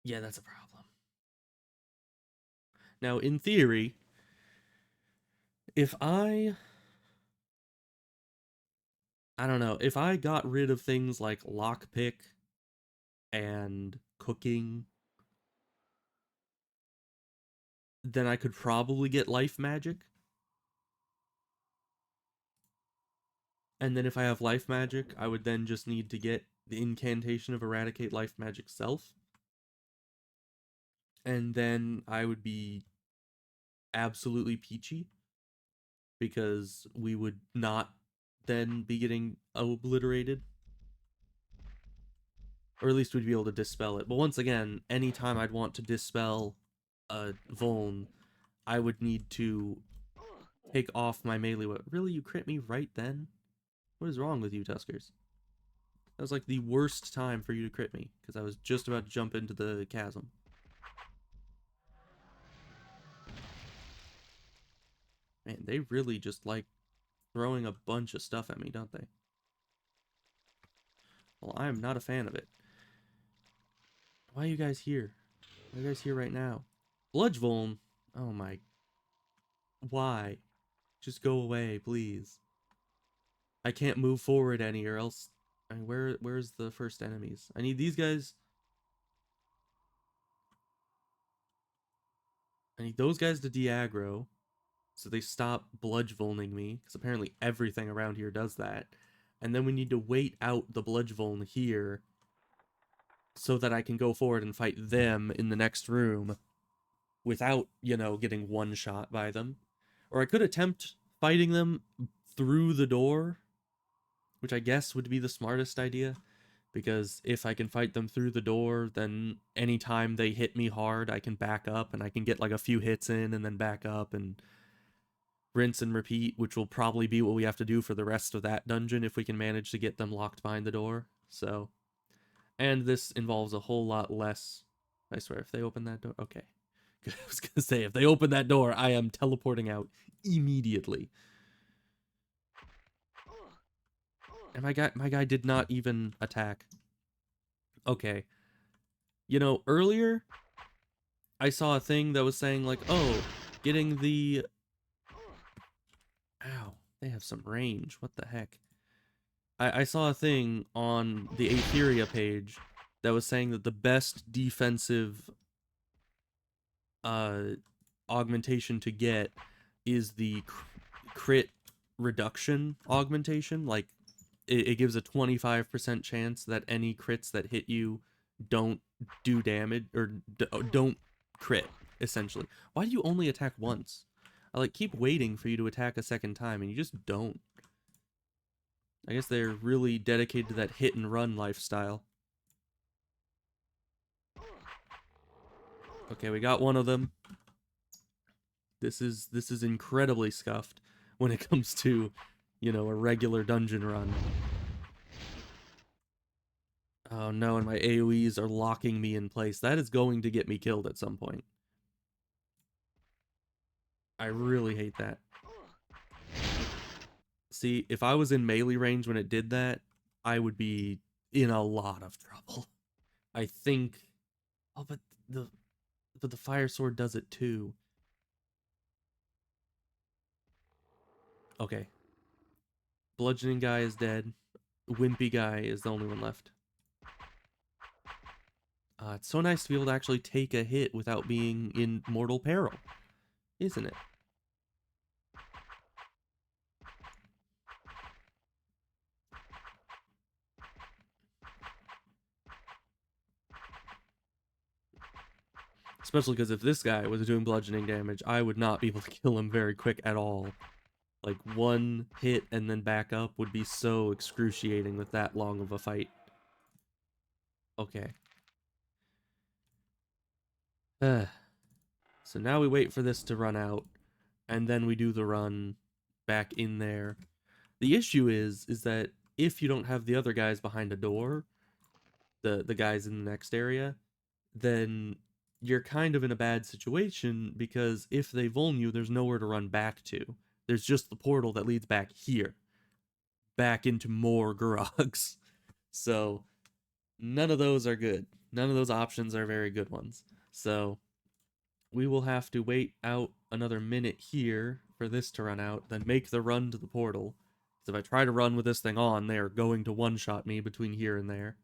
Speaker 1: Yeah, that's a problem. Now, in theory, if I don't know, if I got rid of things like lockpick and cooking, then I could probably get life magic. And then if I have life magic, I would then just need to get the incantation of eradicate life magic self. And then I would be absolutely peachy, because we would not then be getting obliterated. Or at least we'd be able to dispel it. But once again, anytime I'd want to dispel a Vuln, I would need to take off my melee weapon. Really, you crit me right then? What is wrong with you, Tuskers? That was like the worst time for you to crit me, because I was just about to jump into the chasm. Man, they really just like throwing a bunch of stuff at me, don't they? Well, I am not a fan of it. Why are you guys here? Why are you guys here right now? Bludgevuln? Oh my. Why? Just go away, please. I can't move forward any, or else... I mean, where's the first enemies? I need these guys... I need those guys to de-aggro, so they stop bludgevulning me, because apparently everything around here does that. and then we need to wait out the Bludgevuln here so that I can go forward and fight them in the next room without, you know, getting one shot by them. Or I could attempt fighting them through the door, which I guess would be the smartest idea, because if I can fight them through the door, then anytime they hit me hard, I can back up and I can get like a few hits in and then back up and rinse and repeat, which will probably be what we have to do for the rest of that dungeon if we can manage to get them locked behind the door. So, and this involves a whole lot less. I swear, if they open that door, okay. I was gonna say, if they open that door, I am teleporting out immediately. And my guy did not even attack. Okay. You know, earlier I saw a thing that was saying like, oh, getting the... Ow, they have some range. What the heck? I saw a thing on the Aetheria page that was saying that the best defensive augmentation to get is the crit reduction augmentation. Like, it gives a 25% chance that any crits that hit you don't do damage, or don't crit, essentially. Why do you only attack once? I like keep waiting for you to attack a second time and you just don't. I guess they're really dedicated to that hit and run lifestyle. Okay, we got one of them. This is incredibly scuffed when it comes to, you know, a regular dungeon run. Oh no, and my AoEs are locking me in place. That is going to get me killed at some point. I really hate that. See, if I was in melee range when it did that, I would be in a lot of trouble. I think... Oh, but the fire sword does it too. Okay. Bludgeoning guy is dead. Wimpy guy is the only one left. It's so nice to be able to actually take a hit without being in mortal peril, isn't it? Especially because if this guy was doing bludgeoning damage, I would not be able to kill him very quick at all. Like, one hit and then back up would be so excruciating with that long of a fight. Okay. So now we wait for this to run out, and then we do the run back in there. The issue is that if you don't have the other guys behind a door, the guys in the next area, then you're kind of in a bad situation, because if they vuln you, there's nowhere to run back to. There's just the portal that leads back here, back into more Gurags. So none of those are good. None of those options are very good ones. So we will have to wait out another minute here for this to run out, then make the run to the portal. So if I try to run with this thing on, they are going to one-shot me between here and there.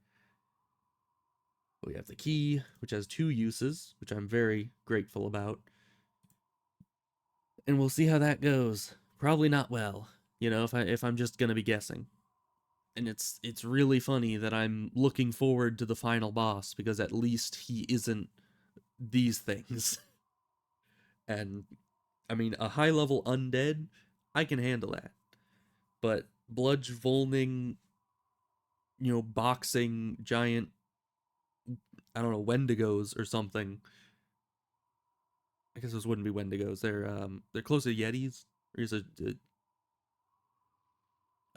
Speaker 1: We have the key, which has 2 uses, which I'm very grateful about. And we'll see how that goes. Probably not well, you know, if I'm just gonna be guessing. And it's really funny that I'm looking forward to the final boss, because at least he isn't these things. And I mean, a high level undead, I can handle that. But bludgeoning, you know, boxing giant, I don't know, Wendigos or something. I guess those wouldn't be Wendigos. They're close to Yetis. Or is a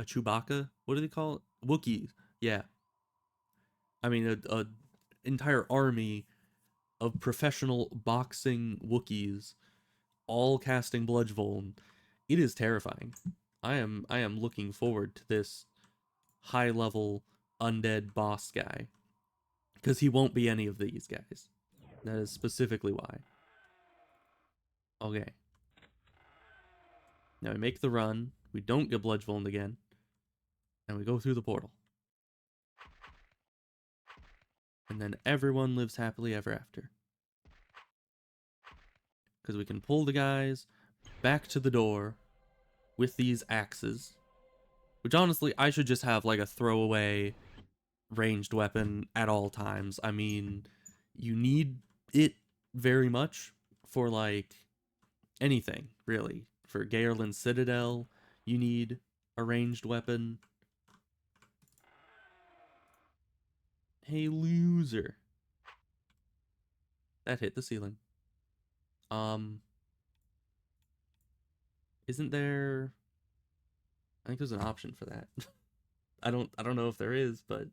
Speaker 1: Chewbacca? What do they call it? Wookiees. Yeah. I mean, a entire army of professional boxing Wookiees, all casting Bludgevuln. It is terrifying. I am looking forward to this high level undead boss guy, because he won't be any of these guys. That is specifically why. Okay. Now we make the run. We don't get Bludgevulned again, and we go through the portal. And then everyone lives happily ever after. Because we can pull the guys back to the door with these axes. Which honestly, I should just have like a throwaway ranged weapon at all times. I mean, you need it very much for like anything, really. For Gaerlin's Citadel, you need a ranged weapon. Hey, loser. That hit the ceiling. Um, isn't there... I think there's an option for that. I don't know if there is, but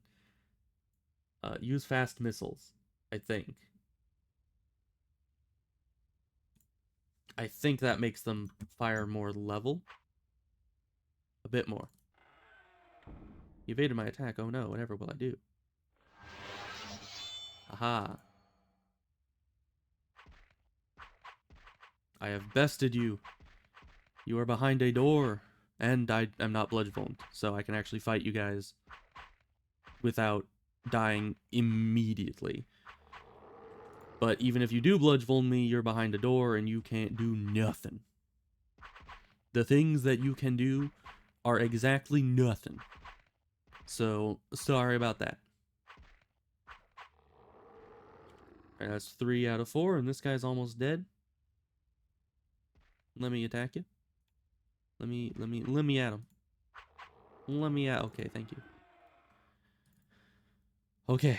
Speaker 1: use fast missiles, I think. I think that makes them fire more level. A bit more. You evaded my attack. Oh no, whatever will I do? Aha. I have bested you. You are behind a door. And I am not bludgeoned, so I can actually fight you guys without dying immediately. But even if you do bludgeon me, you're behind a door and you can't do nothing. The things that you can do are exactly nothing. So, sorry about that. Alright, that's 3 out of 4, and this guy's almost dead. Let me attack you. Let me at him. Let me at. Okay, thank you. Okay.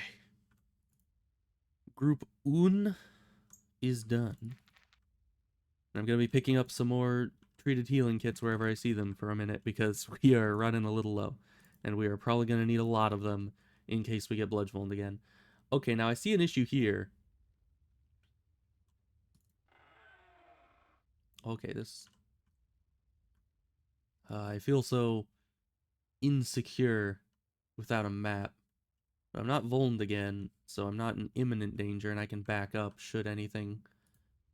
Speaker 1: Group Un is done. I'm gonna be picking up some more treated healing kits wherever I see them for a minute because we are running a little low, and we are probably gonna need a lot of them in case we get bludgeoned again. Okay, now I see an issue here. Okay, this... I feel so insecure without a map. But I'm not vulned again, so I'm not in imminent danger, and I can back up should anything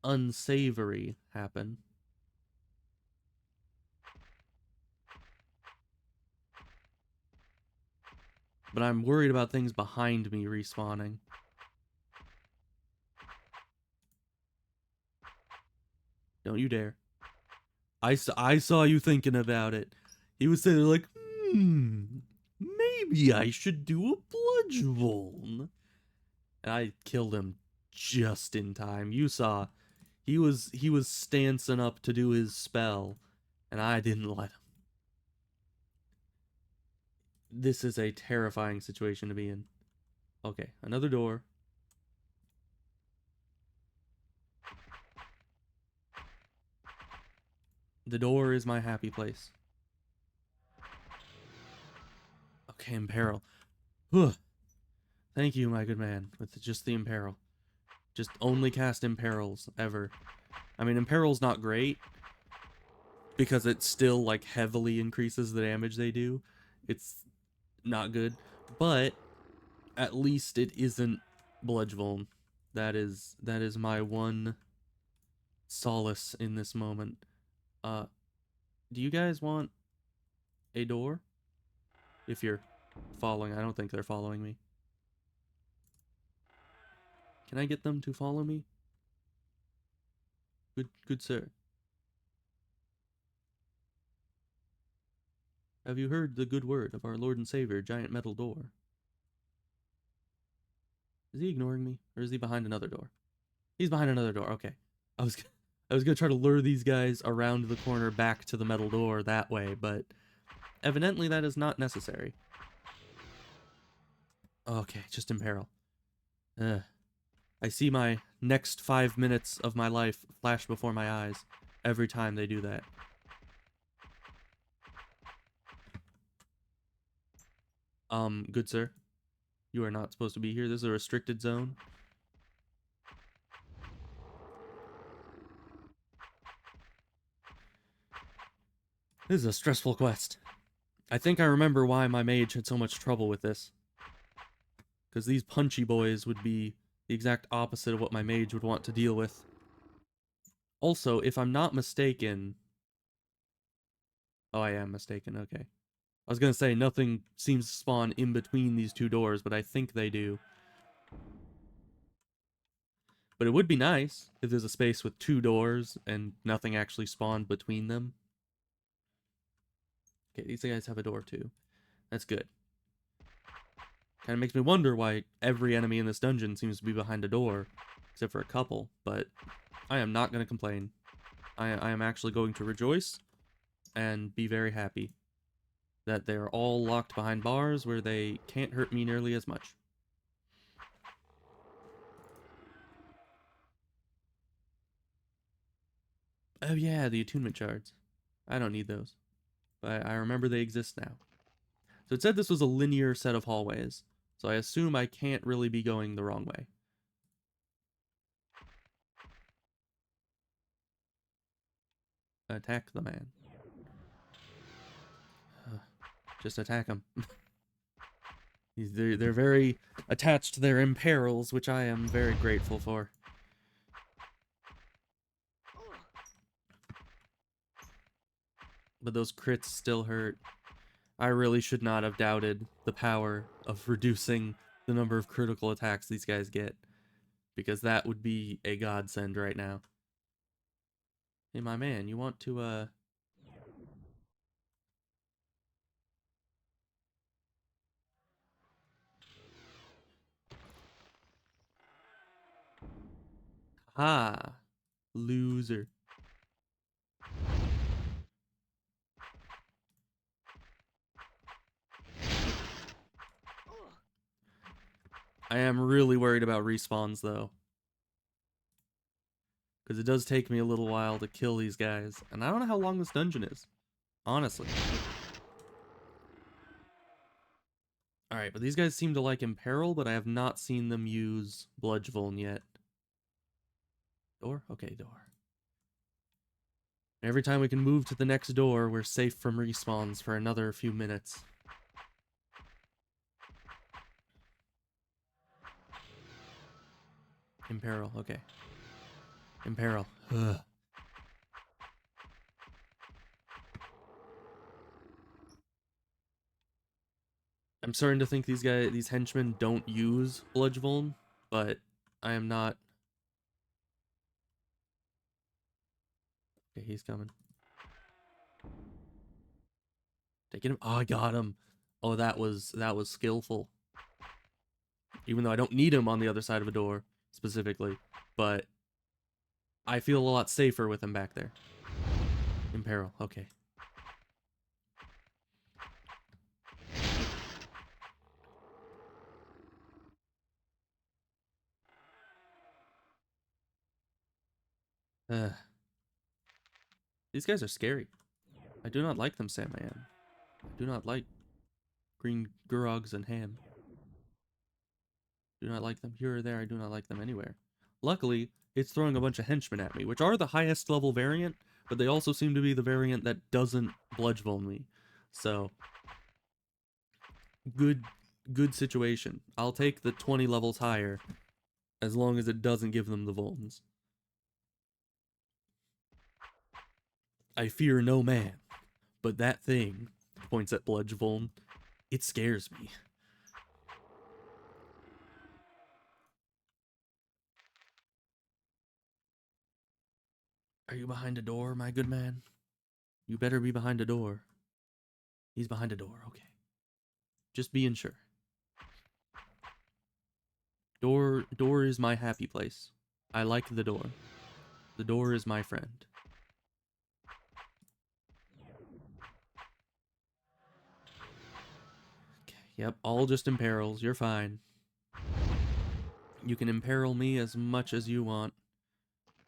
Speaker 1: unsavory happen. But I'm worried about things behind me respawning. Don't you dare. I saw you thinking about it. He was sitting there like, maybe I should do a bludgeon. And I killed him just in time. You saw, he was stancing up to do his spell, and I didn't let him. This is a terrifying situation to be in. Okay, another door. The door is my happy place. Okay, imperil. Ugh. Thank you, my good man, with just the imperil. Just only cast imperils ever. I mean, imperil's not great because it still like heavily increases the damage they do. It's not good, but at least it isn't bludgeon. That is my one solace in this moment. Do you guys want a door? If you're following, I don't think they're following me. Can I get them to follow me? Good sir. Have you heard the good word of our Lord and Savior, Giant Metal Door? Is he ignoring me? Or is he behind another door? He's behind another door. Okay. I was gonna try to lure these guys around the corner back to the metal door that way, but evidently that is not necessary. Okay, just imperil. I see my next 5 minutes of my life flash before my eyes every time they do that. Good sir. You are not supposed to be here. This is a restricted zone. This is a stressful quest. I think I remember why my mage had so much trouble with this. Because these punchy boys would be the exact opposite of what my mage would want to deal with. Also, if I'm not mistaken... Oh, I am mistaken, okay. I was gonna say, nothing seems to spawn in between these two doors, but I think they do. But it would be nice if there's a space with two doors and nothing actually spawned between them. Okay, these guys have a door too. That's good. Kind of makes me wonder why every enemy in this dungeon seems to be behind a door, except for a couple, but I am not going to complain. I am actually going to rejoice and be very happy that they're all locked behind bars where they can't hurt me nearly as much. Oh yeah, the attunement shards. I don't need those, but I remember they exist now. So it said this was a linear set of hallways, so I assume I can't really be going the wrong way. Attack the man. Just attack him. They're very attached to their imperils, which I am very grateful for. But those crits still hurt. I really should not have doubted the power of reducing the number of critical attacks these guys get, because that would be a godsend right now. Hey, my man, you want to, Ha! Loser. I am really worried about respawns, though. Because it does take me a little while to kill these guys. And I don't know how long this dungeon is. Honestly. Alright, but these guys seem to like Imperil, but I have not seen them use Bludgeon yet. Door? Okay, door. Every time we can move to the next door, we're safe from respawns for another few minutes. Imperil, okay. Imperil. Ugh. I'm starting to think these henchmen don't use Bludgeon, but I am not. Okay, he's coming. Taking him. Oh, I got him. Oh, that was skillful. Even though I don't need him on the other side of a door specifically, but I feel a lot safer with him back there. Imperil. Okay. These guys are scary. I do not like them, Samayan. I do not like green Gurogs and ham. Do not like them here or there. I do not like them anywhere. Luckily, it's throwing a bunch of henchmen at me, which are the highest level variant, but they also seem to be the variant that doesn't bludgeon me. So, good situation. I'll take the 20 levels higher, as long as it doesn't give them the vulns. I fear no man, but that thing points at Bludgeon. It scares me. Are you behind a door, my good man? You better be behind a door. He's behind a door, okay. Just being sure. Door is my happy place. I like the door. The door is my friend. Okay, yep, all just imperils. You're fine. You can imperil me as much as you want,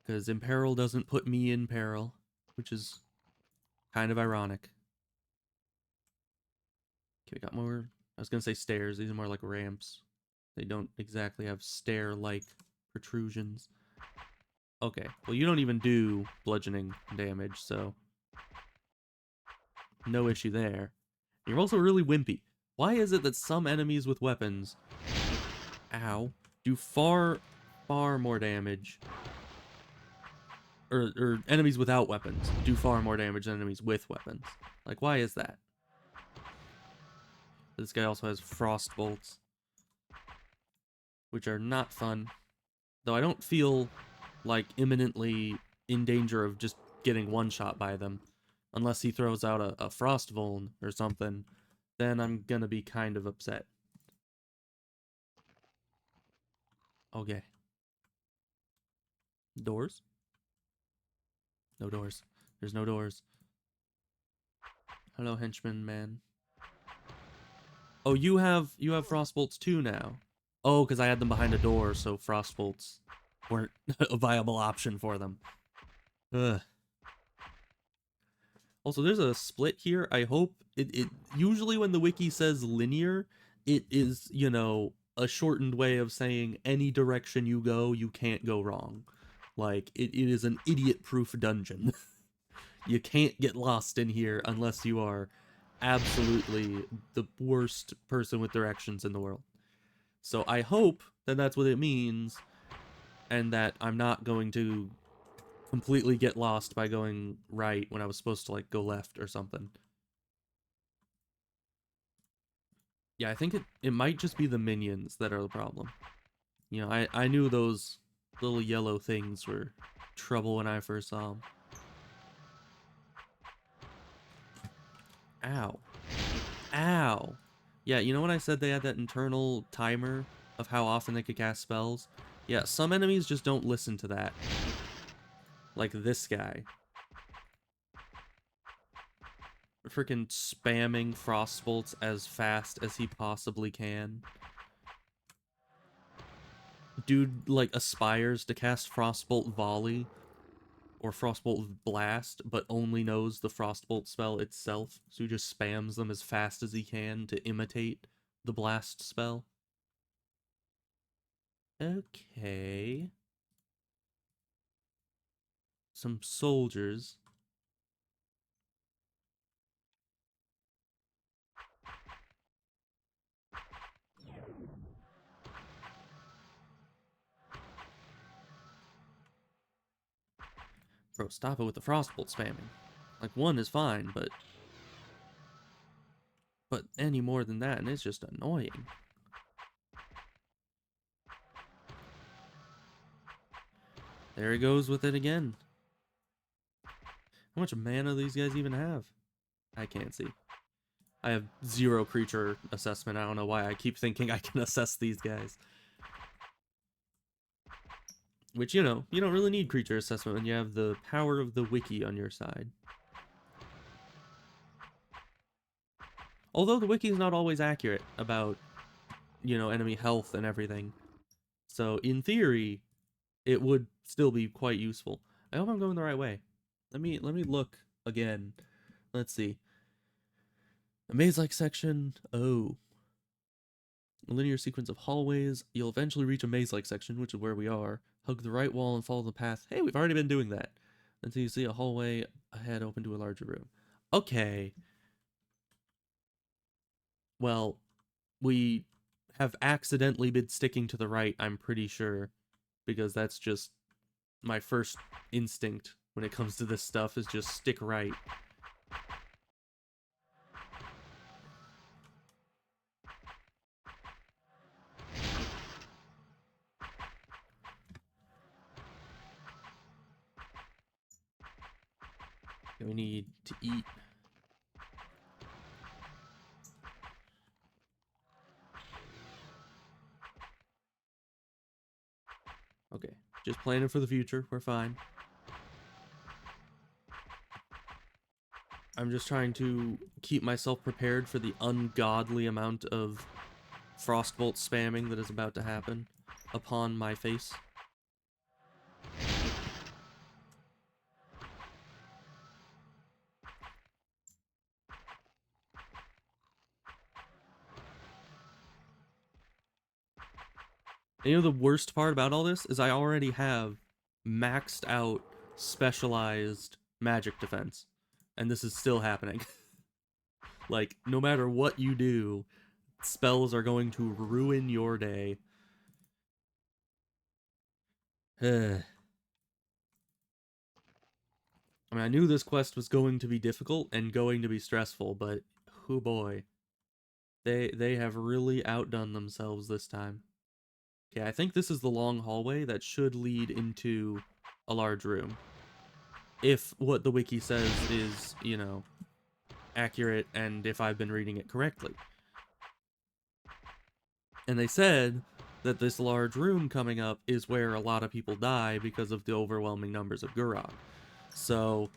Speaker 1: because imperil doesn't put me in peril, which is kind of ironic. Okay, we got more. I was gonna say stairs. These are more like ramps. They don't exactly have stair-like protrusions. Okay, well you don't even do bludgeoning damage, so no issue there. You're also really wimpy. Why is it that some enemies with weapons, ow, do far more damage, or enemies without weapons do far more damage than enemies with weapons? Like, why is that? This guy also has frost bolts, which are not fun. Though I don't feel like imminently in danger of just getting one shot by them. Unless he throws out a frost vuln or something, then I'm gonna be kind of upset. Okay. Doors? No doors. There's no doors. Hello, henchman man. Oh, you have frostbolts too now. Oh, because I had them behind a door, so frostbolts weren't a viable option for them. Ugh. Also, there's a split here. I hope it usually when the wiki says linear, it is, you know, a shortened way of saying any direction you go, you can't go wrong. Like, it is an idiot-proof dungeon. You can't get lost in here unless you are absolutely the worst person with directions in the world. So I hope that that's what it means, and that I'm not going to completely get lost by going right when I was supposed to, like, go left or something. Yeah, I think it might just be the minions that are the problem. You know, I knew those little yellow things were trouble when I first saw them. Ow. Ow. Yeah, you know when I said they had that internal timer of how often they could cast spells? Yeah, some enemies just don't listen to that. Like this guy. Freaking spamming frostbolts as fast as he possibly can. Dude, like, aspires to cast frostbolt volley or frostbolt blast, but only knows the frostbolt spell itself, so he just spams them as fast as he can to imitate the blast spell. Okay. Some soldiers. Bro, stop it with the frostbolt spamming. Like, one is fine, but any more than that, and it's just annoying. There he goes with it again. How much mana do these guys even have? I can't see. I have 0 creature assessment. I don't know why I keep thinking I can assess these guys. Which, you know, you don't really need creature assessment when you have the power of the wiki on your side. Although the wiki is not always accurate about, you know, enemy health and everything. So, in theory, it would still be quite useful. I hope I'm going the right way. Let me look again. Let's see. A maze-like section. Oh. A linear sequence of hallways. You'll eventually reach a maze-like section, which is where we are. Hug the right wall and follow the path. Hey, we've already been doing that. Until you see a hallway ahead open to a larger room. Okay. Well, we have accidentally been sticking to the right, I'm pretty sure. Because that's just my first instinct when it comes to this stuff, is just stick right. We need to eat. Okay, just planning for the future. We're fine. I'm just trying to keep myself prepared for the ungodly amount of frostbolt spamming that is about to happen upon my face. And you know the worst part about all this is I already have maxed out specialized magic defense, and this is still happening. Like, no matter what you do, spells are going to ruin your day. I mean, I knew this quest was going to be difficult and going to be stressful, but oh boy. They have really outdone themselves this time. Okay, I think this is the long hallway that should lead into a large room. if what the wiki says is, accurate and if I've been reading it correctly. And they said that this large room coming up is where a lot of people die because of the overwhelming numbers of Gurog. So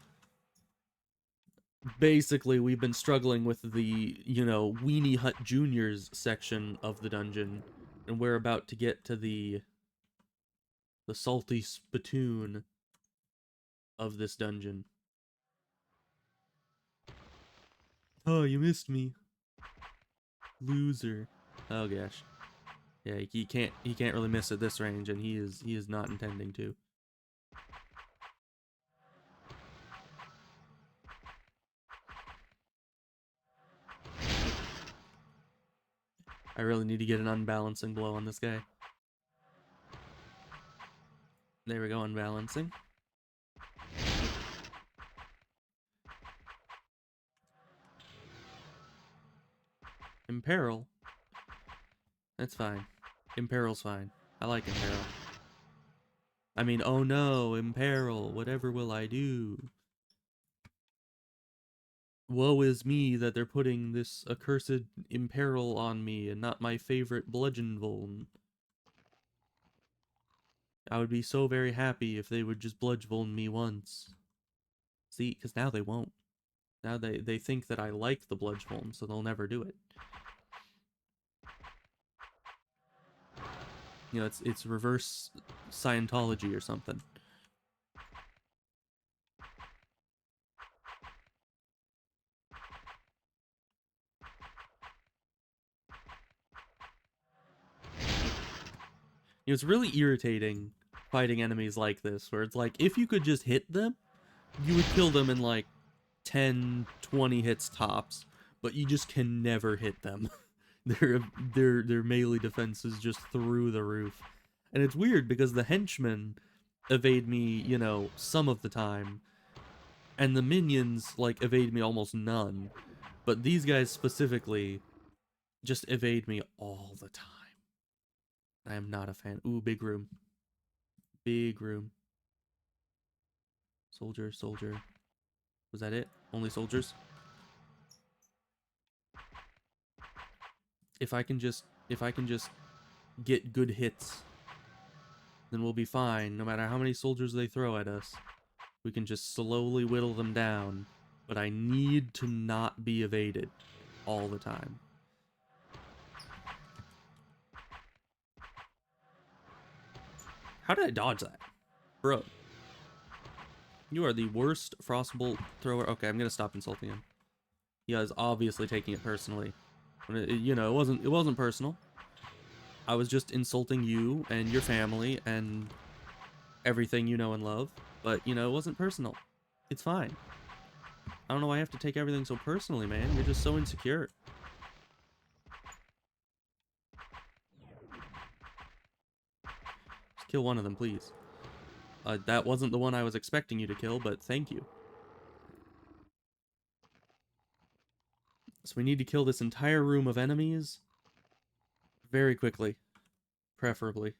Speaker 1: basically, we've been struggling with the, Weenie Hut Juniors section of the dungeon, and we're about to get to the salty spittoon of this dungeon. Oh, you missed me. Loser. Oh gosh. Yeah, he can't really miss at this range, and he is not intending to. I really need to get an unbalancing blow on this guy. There we go, unbalancing. Imperil. That's fine. Imperil's fine. I like Imperil. I mean, oh no, Imperil, whatever will I do? Woe is me that they're putting this accursed Imperil on me and not my favorite Bludgeon Vuln. I would be so very happy if they would just Bludgeon me once. See, because now they won't. Now they think that I like the Bludgeon, so they'll never do it. It's reverse Scientology or something. It's really irritating fighting enemies like this, where it's like, if you could just hit them, you would kill them in like 10, 20 hits tops, but you just can never hit them. their melee defense is just through the roof. And it's weird because the henchmen evade me, some of the time, and the minions, like, evade me almost none. But these guys specifically just evade me all the time. I am not a fan. Ooh, big room. Big room. Soldier, soldier. Was that it? Only soldiers? If I can just get good hits, then we'll be fine. No matter how many soldiers they throw at us, we can just slowly whittle them down. But I need to not be evaded all the time. How did I dodge that? Bro. You are the worst Frostbolt thrower. Okay, I'm gonna stop insulting him. He is obviously taking it personally. It wasn't personal. I was just insulting you and your family and everything you know and love. But, it wasn't personal. It's fine. I don't know why I have to take everything so personally, man. You're just so insecure. Just kill one of them, please. That wasn't the one I was expecting you to kill, but thank you. So we need to kill this entire room of enemies very quickly, preferably.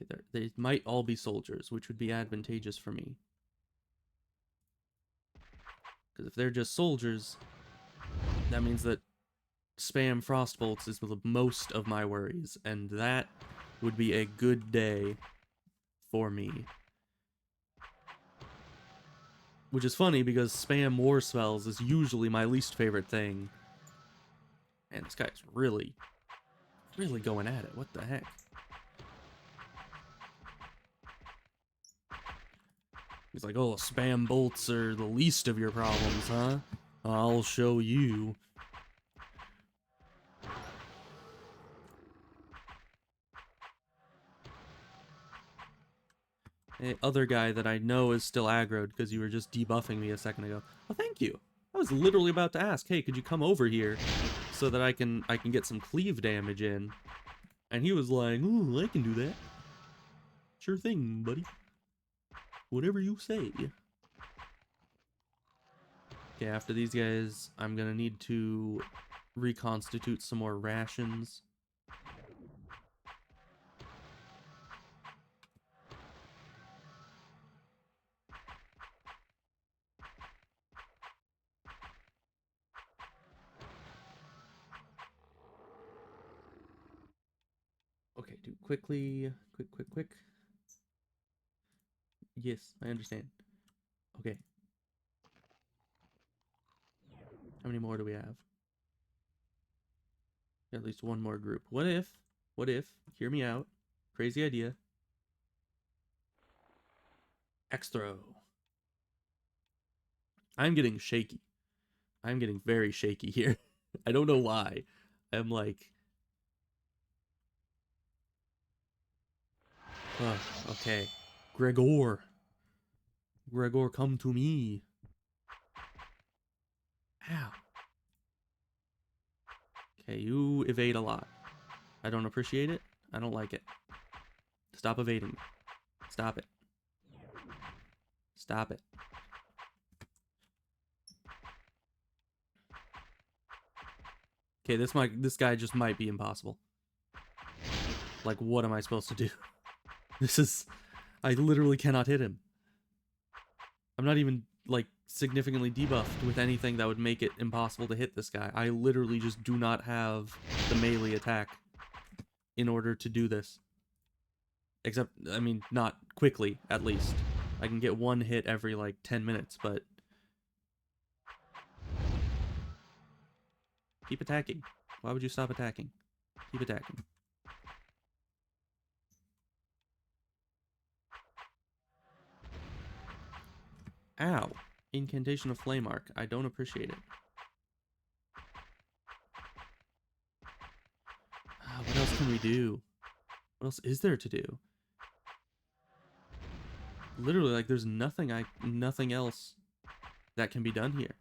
Speaker 1: Okay, they might all be soldiers, which would be advantageous for me. Because if they're just soldiers, that means that spam frostbolts is the most of my worries, and that would be a good day for me. Which is funny, because spam war spells is usually my least favorite thing. Man, this guy's really, really going at it. What the heck? He's like, oh, spam bolts are the least of your problems, huh? I'll show you. Hey, other guy that I know is still aggroed because you were just debuffing me a second ago. Oh, thank you. I was literally about to ask, hey, could you come over here so that I can get some cleave damage in? And he was like, ooh, I can do that. Sure thing, buddy. Whatever you say. Okay, after these guys, I'm gonna need to reconstitute some more rations. Okay, do quickly. Quick. Yes, I understand. Okay. How many more do we have? At least one more group. What if, hear me out, crazy idea, X throw. I'm getting shaky. I'm getting very shaky here. I don't know why. I'm like, okay. Gregor, come to me. Ow. Okay, you evade a lot. I don't appreciate it. I don't like it. Stop evading. Stop it. Stop it. Okay, this guy just might be impossible. Like, what am I supposed to do? I literally cannot hit him. I'm not even, like, significantly debuffed with anything that would make it impossible to hit this guy. I literally just do not have the melee attack in order to do this. Except, I mean, not quickly, at least. I can get one hit every, like, 10 minutes, but... Keep attacking. Why would you stop attacking? Keep attacking. Ow. Incantation of Flame Arc. I don't appreciate it. What else can we do? What else is there to do? Literally, like, there's nothing else that can be done here.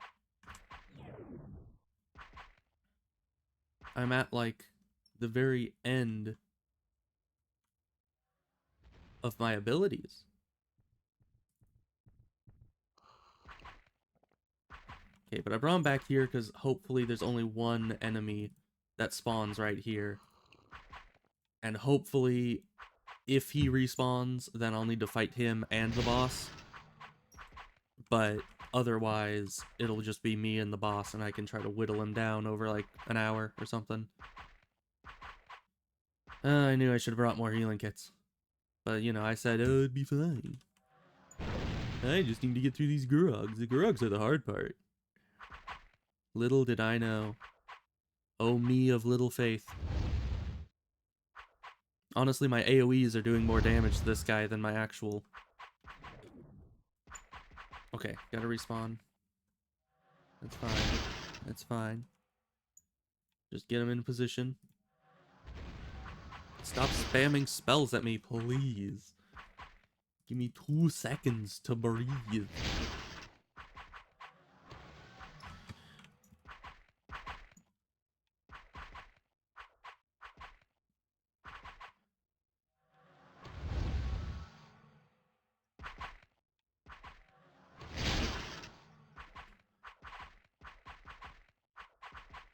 Speaker 1: I'm at, like, the very end of my abilities. Okay, but I brought him back here because hopefully there's only one enemy that spawns right here. And hopefully, if he respawns, then I'll need to fight him and the boss. But otherwise, it'll just be me and the boss, and I can try to whittle him down over, like, an hour or something. I knew I should have brought more healing kits. But, you know, I said, oh, it'd be fine. I just need to get through these Gurogs. The Gurogs are the hard part. Little did I know. Oh, me of little faith. Honestly, my AoEs are doing more damage to this guy than my actual... Okay, gotta respawn. That's fine. That's fine. Just get him in position. Stop spamming spells at me, please. Give me 2 seconds to breathe.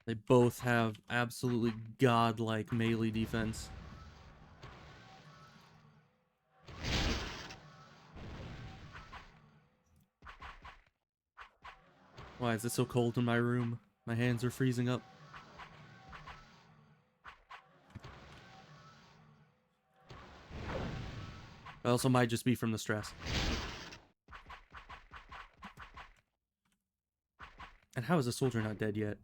Speaker 1: They both have absolutely godlike melee defense. Why is it so cold in my room? My hands are freezing up. It also might just be from the stress. And how is the soldier not dead yet?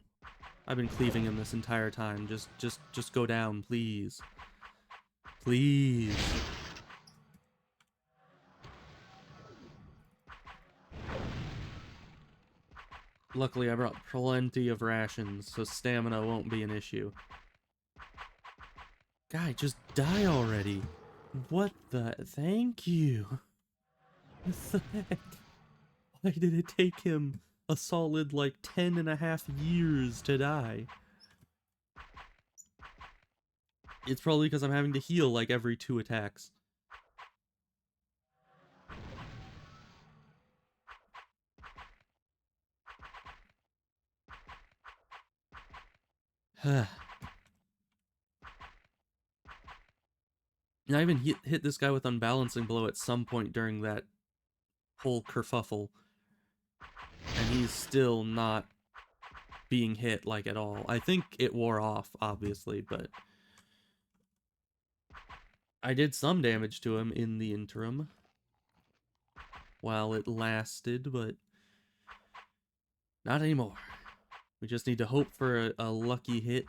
Speaker 1: I've been cleaving him this entire time. Just go down, please. Please. Luckily, I brought plenty of rations, so stamina won't be an issue. Guy, just die already. What the... Thank you. What the heck? Why did it take him a solid, like, 10.5 years to die? It's probably because I'm having to heal, like, every 2 attacks. And I even hit this guy with Unbalancing Blow at some point during that whole kerfuffle. And he's still not being hit, like, at all. I think it wore off, obviously, but... I did some damage to him in the interim while it lasted, but not anymore. We just need to hope for a lucky hit.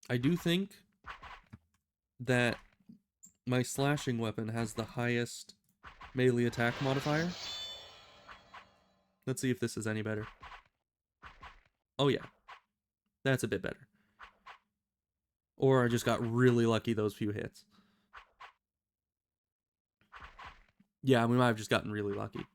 Speaker 1: I do think that my slashing weapon has the highest melee attack modifier. Let's see if this is any better. Oh yeah, that's a bit better. Or I just got really lucky those few hits. Yeah, we might have just gotten really lucky.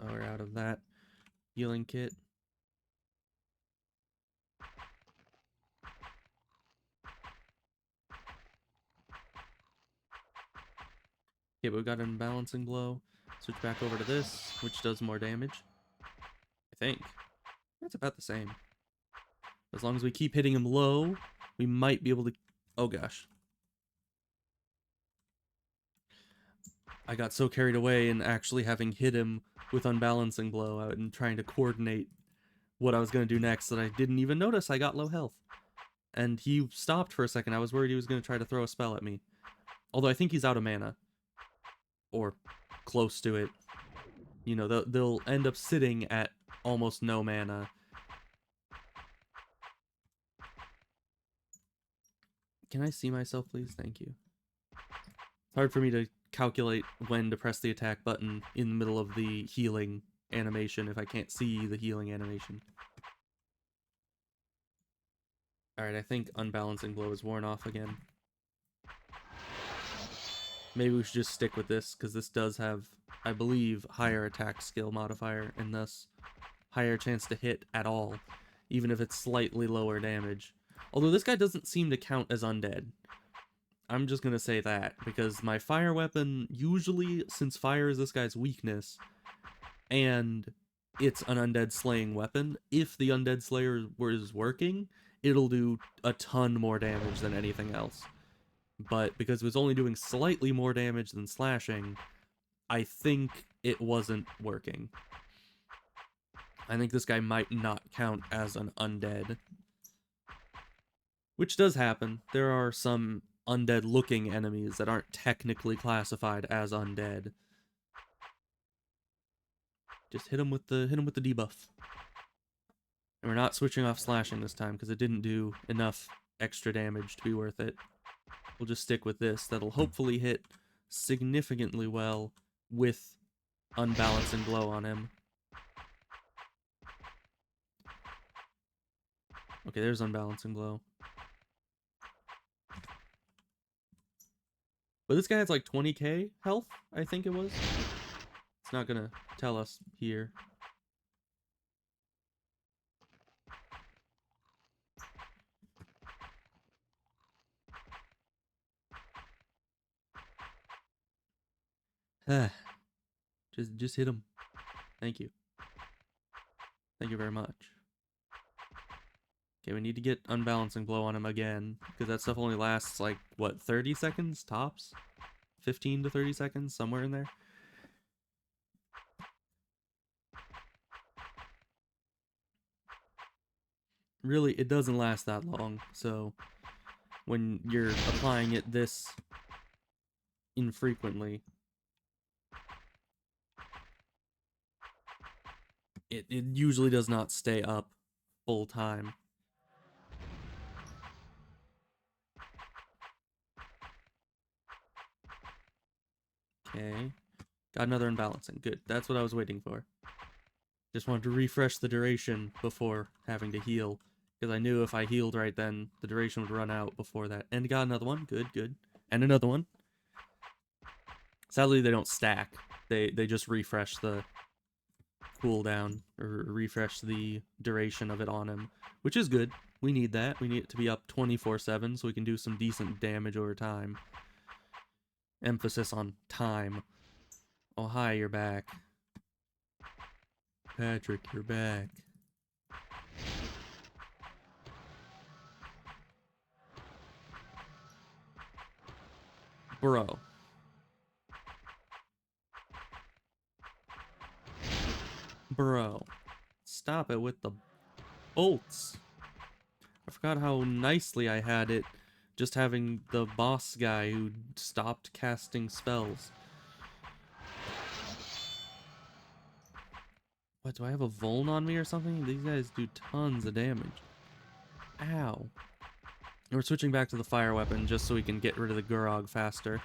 Speaker 1: Oh, we're out of that healing kit. Okay, but we got an imbalancing blow. Switch back over to this, which does more damage. I think. That's about the same. As long as we keep hitting him low, we might be able to... Oh gosh. I got so carried away in actually having hit him with unbalancing blow and trying to coordinate what I was going to do next that I didn't even notice I got low health. And he stopped for a second. I was worried he was going to try to throw a spell at me. Although I think he's out of mana. Or close to it. You know, they'll end up sitting at almost no mana. Can I see myself, please? Thank you. It's hard for me to calculate when to press the attack button in the middle of the healing animation if I can't see the healing animation. Alright, I think unbalancing blow is worn off again. Maybe we should just stick with this, because this does have, I believe, higher attack skill modifier, and thus higher chance to hit at all, even if it's slightly lower damage. Although this guy doesn't seem to count as undead. I'm just gonna say that, because my fire weapon, usually, since fire is this guy's weakness, and it's an undead slaying weapon, if the undead slayer is working, it'll do a ton more damage than anything else. But because it was only doing slightly more damage than slashing, I think it wasn't working. I think this guy might not count as an undead. Which does happen. There are some undead-looking enemies that aren't technically classified as undead. Just hit him with the debuff. And we're not switching off slashing this time because it didn't do enough extra damage to be worth it. We'll just stick with this. That'll hopefully hit significantly well with unbalancing blow on him. Okay, there's unbalancing blow. But this guy has like 20k health, I think it was. It's not gonna tell us here. just hit him. Thank you. Thank you very much. Okay, we need to get unbalancing blow on him again, because that stuff only lasts like, what, 30 seconds tops? 15 to 30 seconds, somewhere in there. Really, it doesn't last that long, so when you're applying it this infrequently, it usually does not stay up full time. Okay, got another unbalancing. Good, that's what I was waiting for. Just wanted to refresh the duration before having to heal, because I knew if I healed right then, the duration would run out before that. And got another one. Good, good. And another one. Sadly, they don't stack. They just refresh the cooldown, or refresh the duration of it on him, which is good. We need that. We need it to be up 24/7 so we can do some decent damage over time. Emphasis on time. Oh, hi, you're back. Patrick, you're back. Bro. Bro. Stop it with the bolts. I forgot how nicely I had it just having the boss guy who stopped casting spells. What, do I have a Vuln on me or something? These guys do tons of damage. Ow. We're switching back to the fire weapon just so we can get rid of the Gurog faster.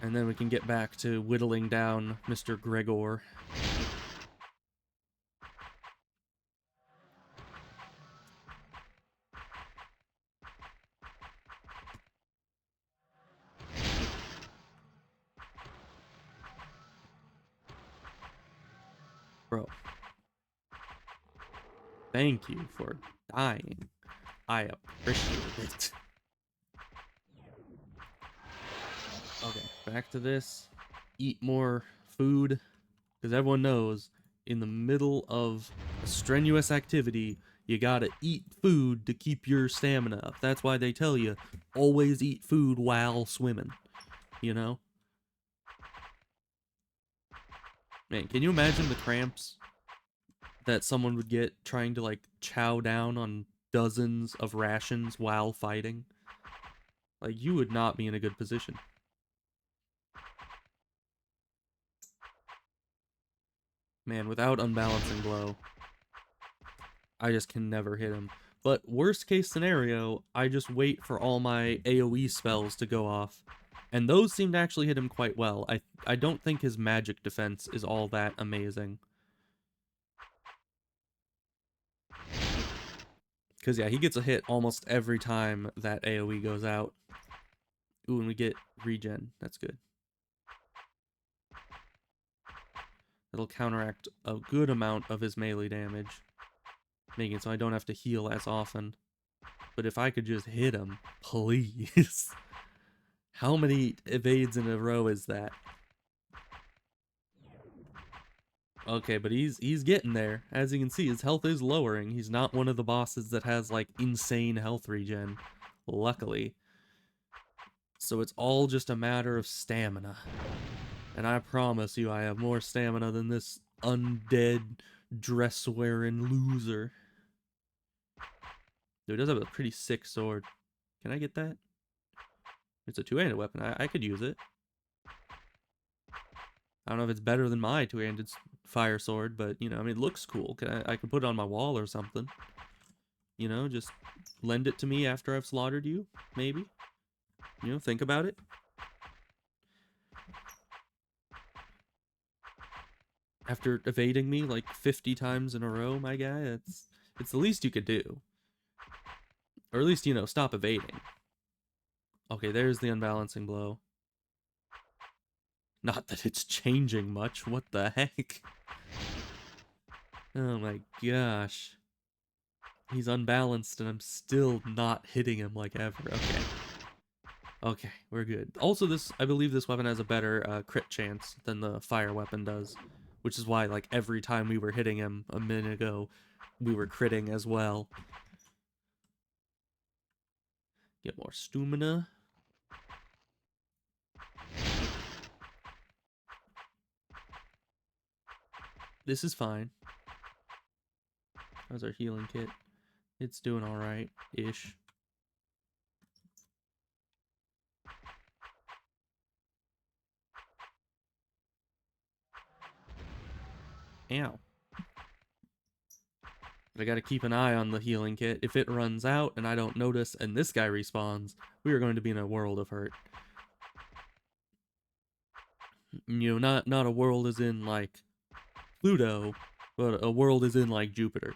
Speaker 1: And then we can get back to whittling down Mr. Gregor. Bro. Thank you for dying. I appreciate it. Okay, back to this. Eat more food. Because everyone knows, in the middle of a strenuous activity, you gotta eat food to keep your stamina up. That's why they tell you, always eat food while swimming. You know? Man, can you imagine the cramps that someone would get trying to, like, chow down on dozens of rations while fighting? Like, you would not be in a good position. Man, without unbalancing blow, I just can never hit him. But worst case scenario, I just wait for all my AoE spells to go off. And those seem to actually hit him quite well. I don't think his magic defense is all that amazing. Because, yeah, he gets a hit almost every time that AoE goes out. Ooh, and we get regen. That's good. It'll counteract a good amount of his melee damage, making it so I don't have to heal as often. But if I could just hit him, please. How many evades in a row is that? Okay, but he's getting there. As you can see, his health is lowering. He's not one of the bosses that has, like, insane health regen, luckily. So it's all just a matter of stamina. And I promise you I have more stamina than this undead, dress-wearing loser. Dude, he does have a pretty sick sword. Can I get that? It's a two-handed weapon. I could use it. I don't know if it's better than my two-handed fire sword, but, you know, I mean, it looks cool. I could put it on my wall or something. You know, just lend it to me after I've slaughtered you, maybe. You know, think about it. After evading me like 50 times in a row, my guy, it's the least you could do. Or at least, you know, stop evading. Okay, there's the unbalancing blow. Not that it's changing much. What the heck? Oh my gosh. He's unbalanced and I'm still not hitting him like ever. Okay. Okay, we're good. Also, I believe this weapon has a better crit chance than the fire weapon does. Which is why, like, every time we were hitting him a minute ago, we were critting as well. Get more stamina. This is fine. How's our healing kit? It's doing alright-ish. Ow. But I gotta keep an eye on the healing kit. If it runs out and I don't notice and this guy respawns, we are going to be in a world of hurt. You know, not a world as in, like, Pluto, but a world as in, like, Jupiter.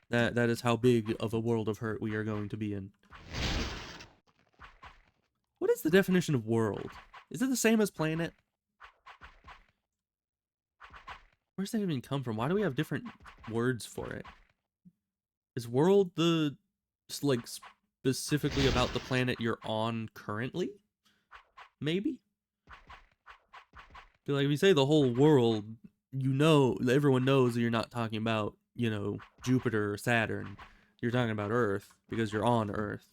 Speaker 1: That is how big of a world of hurt we are going to be in. What is the definition of world? Is it the same as planet? Where's that even come from? Why do we have different words for it? Is world the, like, specifically about the planet you're on currently? Maybe? Like, if you say the whole world, you know, everyone knows that you're not talking about, you know, Jupiter or Saturn. You're talking about Earth, because you're on Earth.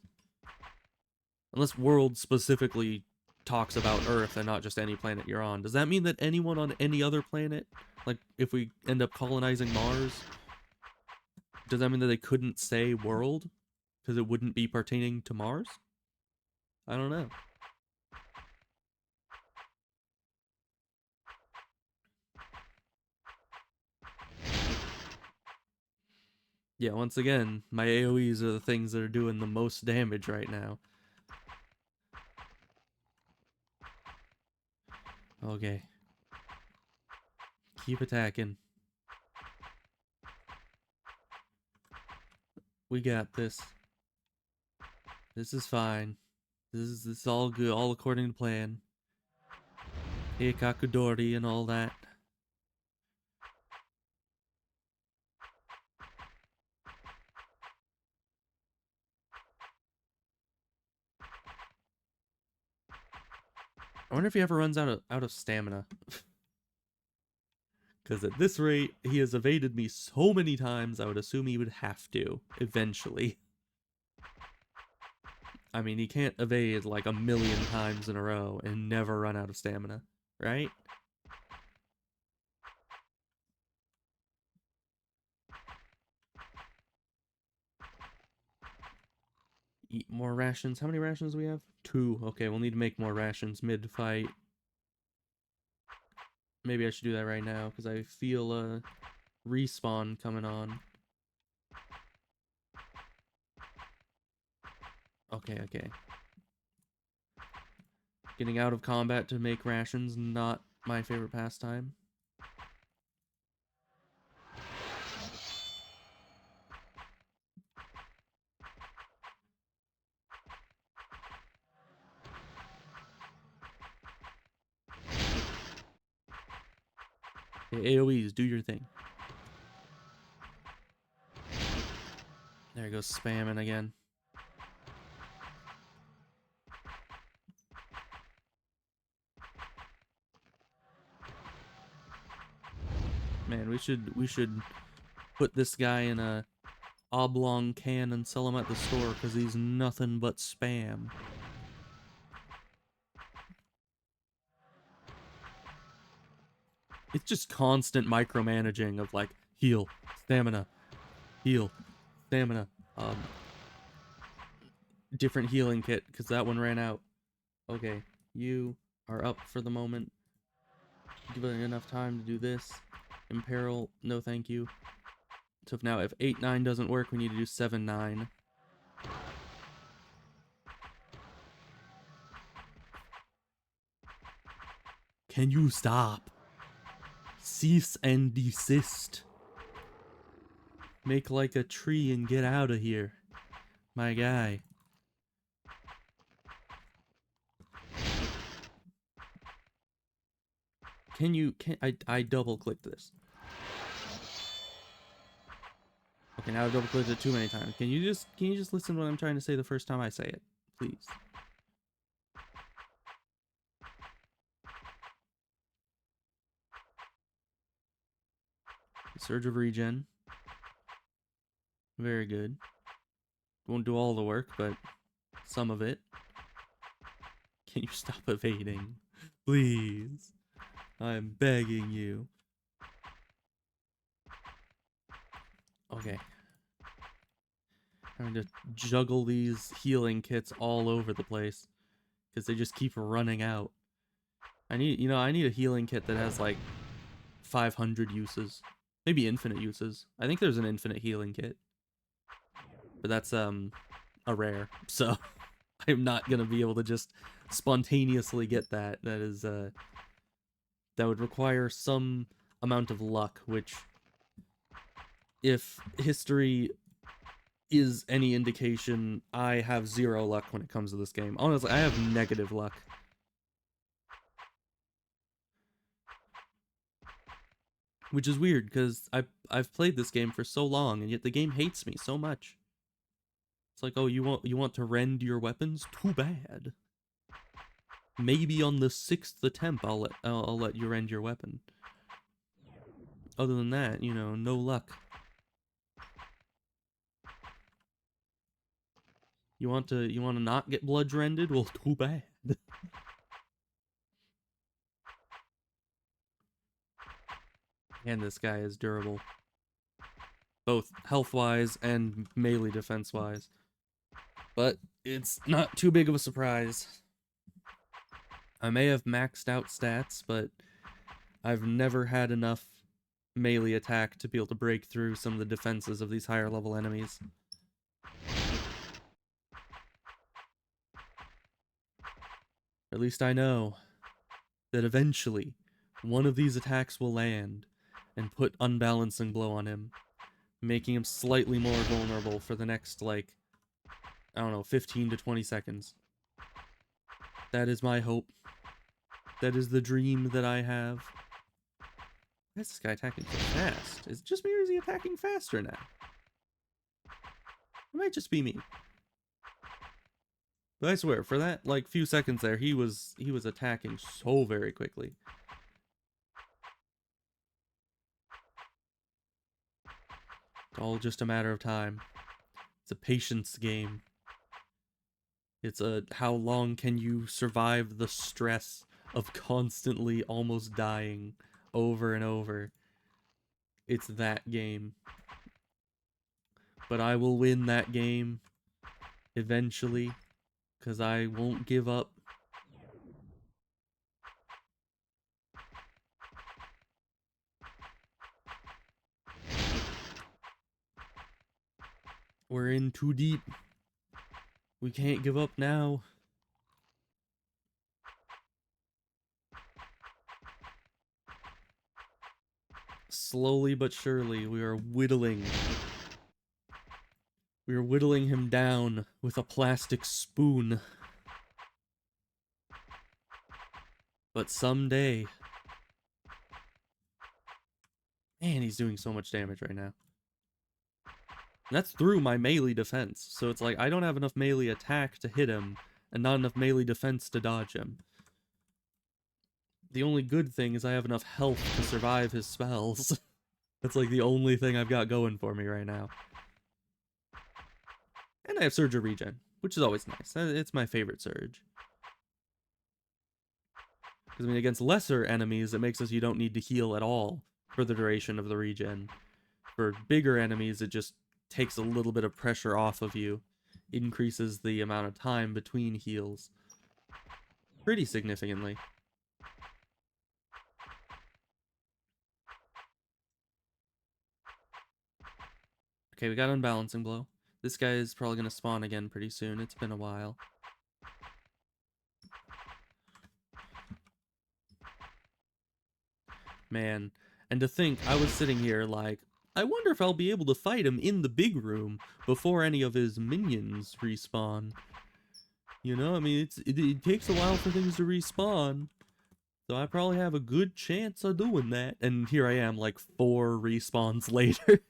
Speaker 1: Unless world specifically talks about Earth and not just any planet you're on. Does that mean that anyone on any other planet, like if we end up colonizing Mars, does that mean that they couldn't say world? Because it wouldn't be pertaining to Mars? I don't know. Yeah, once again, my AoEs are the things that are doing the most damage right now. Okay. Keep attacking. We got this. This is fine. This is all good, all according to plan. Hey, Kakudori and all that. I wonder if he ever runs out of stamina. Because at this rate, he has evaded me so many times, I would assume he would have to, eventually. I mean, he can't evade like a million times in a row and never run out of stamina, right? Eat more rations. How many rations do we have? 2. Okay, we'll need to make more rations mid-fight. Maybe I should do that right now, because I feel a respawn coming on. Okay. Getting out of combat to make rations, not my favorite pastime. Okay, AoEs, do your thing. There goes spamming again. Man, we should put this guy in a oblong can and sell him at the store because he's nothing but spam. It's just constant micromanaging of like heal, stamina, heal, stamina, different healing kit because that one ran out. Okay, you are up for the moment. Give it enough time to do this. Imperil, no thank you. So now if 8-9 doesn't work, we need to do 7-9. Can you stop? Cease and desist. Make like a tree and get out of here. My guy. I double clicked this. Okay, now I've double clicked it too many times. Can you just listen to what I'm trying to say the first time I say it? Please. Surge of regen. Very good. Won't do all the work, but some of it. Can you stop evading? Please. I'm begging you. Okay. I'm going to juggle these healing kits all over the place because they just keep running out. I need a healing kit that has like 500 uses. Maybe infinite uses. I think there's an infinite healing kit. But that's a rare. So I'm not going to be able to just spontaneously get that. That would require some amount of luck, which if history is any indication, I have 0 luck when it comes to this game. Honestly, I have negative luck. Which is weird, because I've played this game for so long, and yet the game hates me so much. It's like, oh, you want to rend your weapons? Too bad. Maybe on the 6th attempt, I'll let you rend your weapon. Other than that, no luck. You want to not get blood rended? Well, too bad. And this guy is durable, both health-wise and melee defense-wise. But it's not too big of a surprise. I may have maxed out stats, but I've never had enough melee attack to be able to break through some of the defenses of these higher level enemies. At least I know that eventually one of these attacks will land and put unbalancing blow on him, making him slightly more vulnerable for the next, like, I don't know, 15 to 20 seconds. That is my hope. That is the dream that I have. Why is this guy attacking so fast? Is it just me or is he attacking faster now? It might just be me. But I swear, for that, like, few seconds there, he was attacking so very quickly. It's all just a matter of time. It's a patience game. It's a how long can you survive the stress of constantly almost dying over and over. It's that game. But I will win that game eventually, because I won't give up. We're in too deep. We can't give up now. Slowly but surely, we are whittling. We are whittling him down with a plastic spoon. But someday... Man, he's doing so much damage right now. And that's through my melee defense. So it's like, I don't have enough melee attack to hit him, and not enough melee defense to dodge him. The only good thing is I have enough health to survive his spells. That's like the only thing I've got going for me right now. And I have Surge of Regen, which is always nice. It's my favorite Surge. Because, I mean, against lesser enemies, it makes it so you don't need to heal at all for the duration of the regen. For bigger enemies, it just takes a little bit of pressure off of you. Increases the amount of time between heals pretty significantly. Okay, we got Unbalancing Blow. This guy is probably going to spawn again pretty soon. It's been a while. Man, and to think, I was sitting here like, I wonder if I'll be able to fight him in the big room before any of his minions respawn. You know, I mean, it takes a while for things to respawn. So I probably have a good chance of doing that. And here I am, like, 4 respawns later.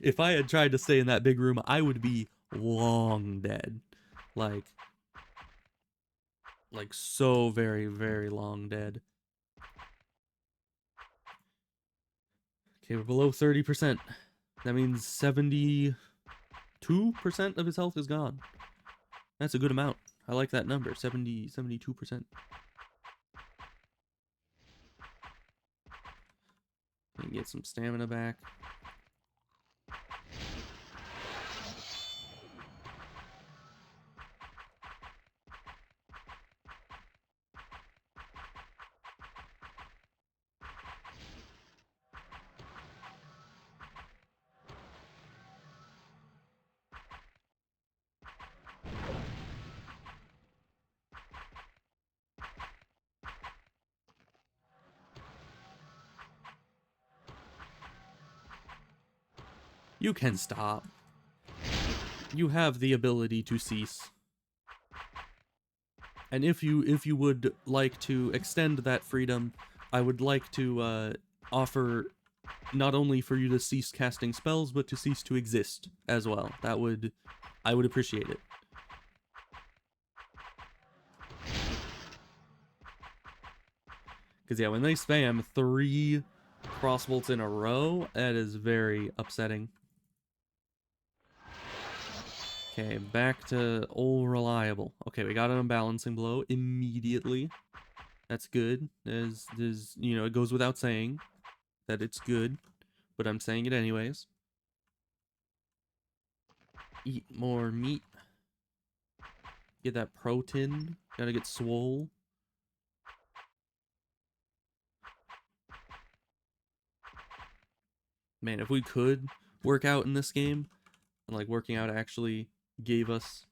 Speaker 1: If I had tried to stay in that big room, I would be long dead. Like so very, very long dead. Okay, we're below 30%. That means 72% of his health is gone. That's a good amount. I like that number, 72%. Get some stamina back. You can stop. You have the ability to cease. And if you would like to extend that freedom, I would like to offer not only for you to cease casting spells, but to cease to exist as well. I would appreciate it. Because yeah, when they spam 3 crossbolts in a row, that is very upsetting. Okay, back to old reliable. Okay, we got an unbalancing blow immediately. That's good. There's you know, it goes without saying that it's good, but I'm saying it anyways. Eat more meat. Get that protein. Gotta get swole. Man, if we could work out in this game, and like working out actually gave us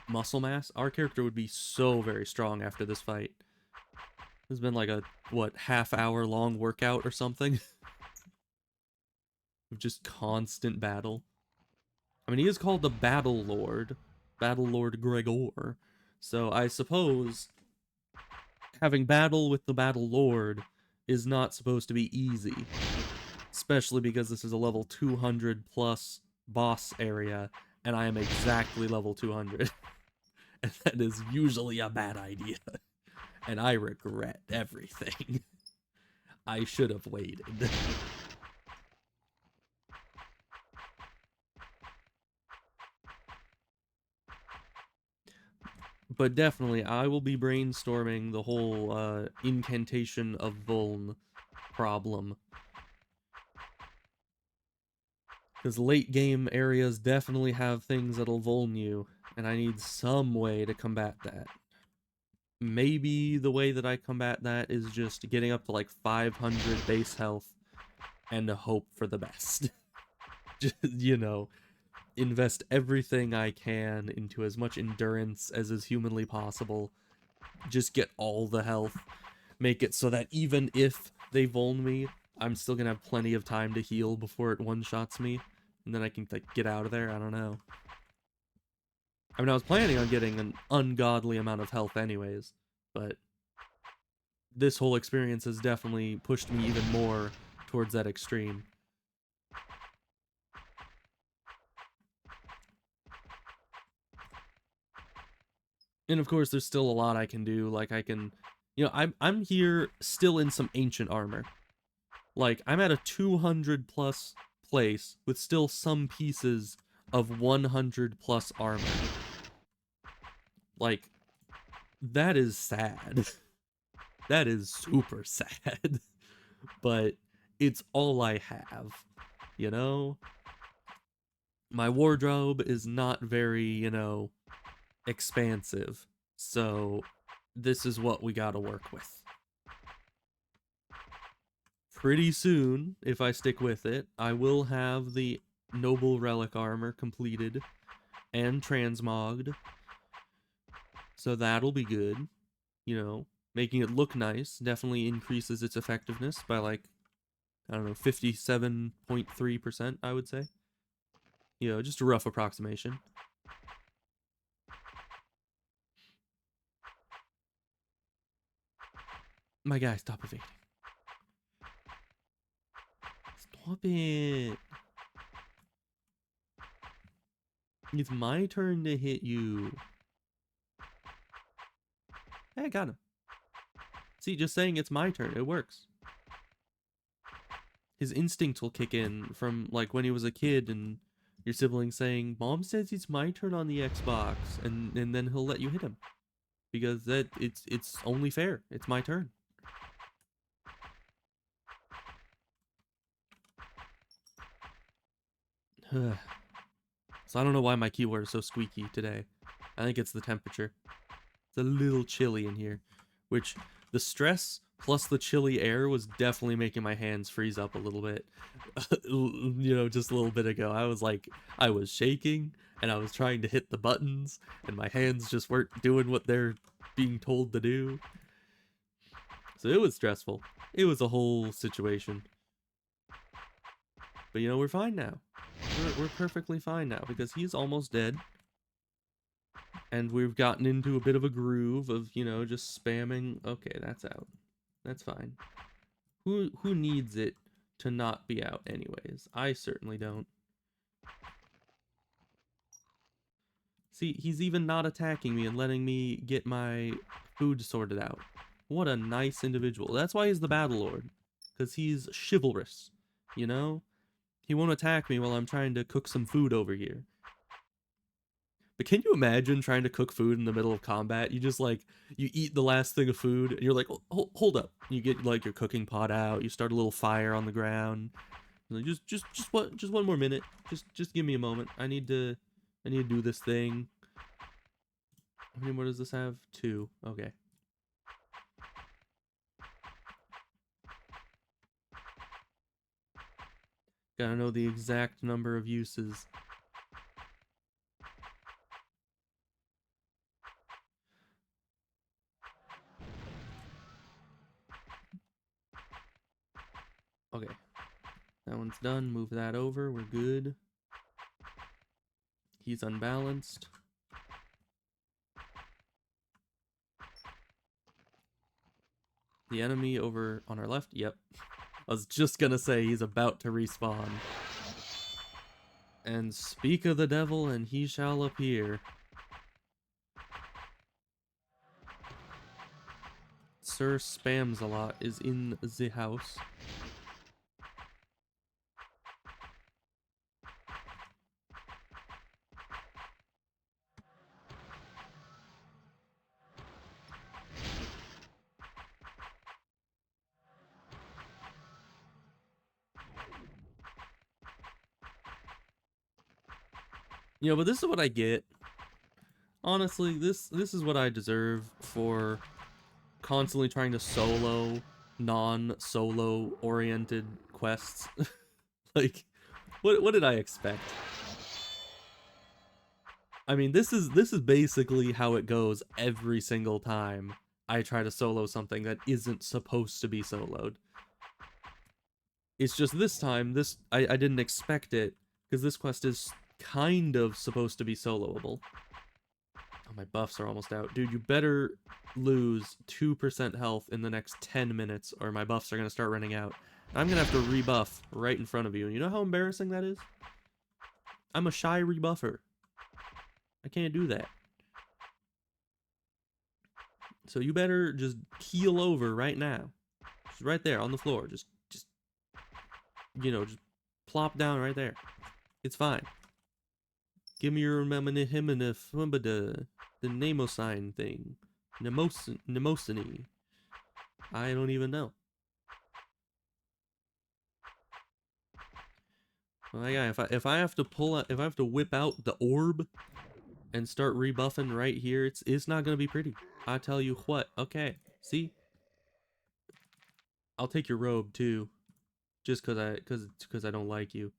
Speaker 1: muscle mass, our character would be so very strong after this fight. It's been like a, what, half-hour long workout or something? Of just constant battle. I mean, he is called the Battle Lord. Battle Lord Gregor. So I suppose having battle with the Battle Lord is not supposed to be easy. Especially because this is a level 200 plus boss area, and I am exactly level 200. And that is usually a bad idea. And I regret everything. I should have waited. But definitely, I will be brainstorming the whole incantation of Vuln problem. Because late game areas definitely have things that'll Vuln you, and I need some way to combat that. Maybe the way that I combat that is just getting up to like 500 base health and hope for the best. Just, you know, invest everything I can into as much endurance as is humanly possible. Just get all the health. Make it so that even if they vuln me, I'm still gonna have plenty of time to heal before it one-shots me. And then I can like get out of there. I don't know. I mean, I was planning on getting an ungodly amount of health anyways, but this whole experience has definitely pushed me even more towards that extreme. And of course, there's still a lot I can do. Like I can, you know, I'm here still in some ancient armor. Like I'm at a 200 plus place with still some pieces of 100 plus armor. Like that is sad. That is super sad. But it's all I have, you know? My wardrobe is not very, you know, expansive. So this is what we gotta work with. Pretty soon, if I stick with it, I will have the Noble Relic armor completed and transmogged. So that'll be good. You know, making it look nice definitely increases its effectiveness by like, I don't know, 57.3%, I would say. You know, just a rough approximation. My guy, stop evading. Stop it. It's my turn to hit you. Hey, I got him. See, just saying it's my turn, it works. His instinct will kick in from like when he was a kid and your sibling saying, "Mom says it's my turn on the Xbox," and then he'll let you hit him. Because that it's only fair. It's my turn. So I don't know why my keyboard is so squeaky today. I think it's the temperature. It's a little chilly in here, which the stress plus the chilly air was definitely making my hands freeze up a little bit. You know, just a little bit ago, I was like, I was shaking and I was trying to hit the buttons and my hands just weren't doing what they're being told to do. So it was stressful. It was a whole situation. But you know, we're fine now. We're perfectly fine now because he's almost dead. And we've gotten into a bit of a groove of, you know, just spamming. Okay, that's out. That's fine. Who needs it to not be out anyways? I certainly don't. See, he's even not attacking me and letting me get my food sorted out. What a nice individual. That's why he's the Battle Lord. Because he's chivalrous, you know? He won't attack me while I'm trying to cook some food over here. But can you imagine trying to cook food in the middle of combat? You just like you eat the last thing of food, and you're like, hold up. You get like your cooking pot out. You start a little fire on the ground. Like, just one more minute. Just give me a moment. I need to do this thing. How many more does this have? 2. Okay. Gotta know the exact number of uses. Okay. That one's done. Move that over. We're good. He's unbalanced. The enemy over on our left. Yep. I was just gonna say he's about to respawn. And speak of the devil, and he shall appear. Sir Spams a lot is in the house. You know, but this is what I get. Honestly, this is what I deserve for constantly trying to solo non-solo oriented quests. Like, what did I expect? I mean, this is basically how it goes every single time I try to solo something that isn't supposed to be soloed. It's just this time, I didn't expect it, because this quest is kind of supposed to be soloable. Oh, my buffs are almost out. Dude, you better lose 2% health in the next 10 minutes, or my buffs are going to start running out. I'm going to have to rebuff right in front of you, and you know how embarrassing that is? I'm a shy rebuffer. I can't do that. So you better just keel over right now. Just right there on the floor. Just you know, just plop down right there. It's fine. Give me your the Nemo sign thing. Nemosiny. I don't even know. Well, yeah, if I have to whip out the orb and start rebuffing right here, it's not gonna be pretty. I tell you what. Okay, see, I'll take your robe too, just cause I don't like you.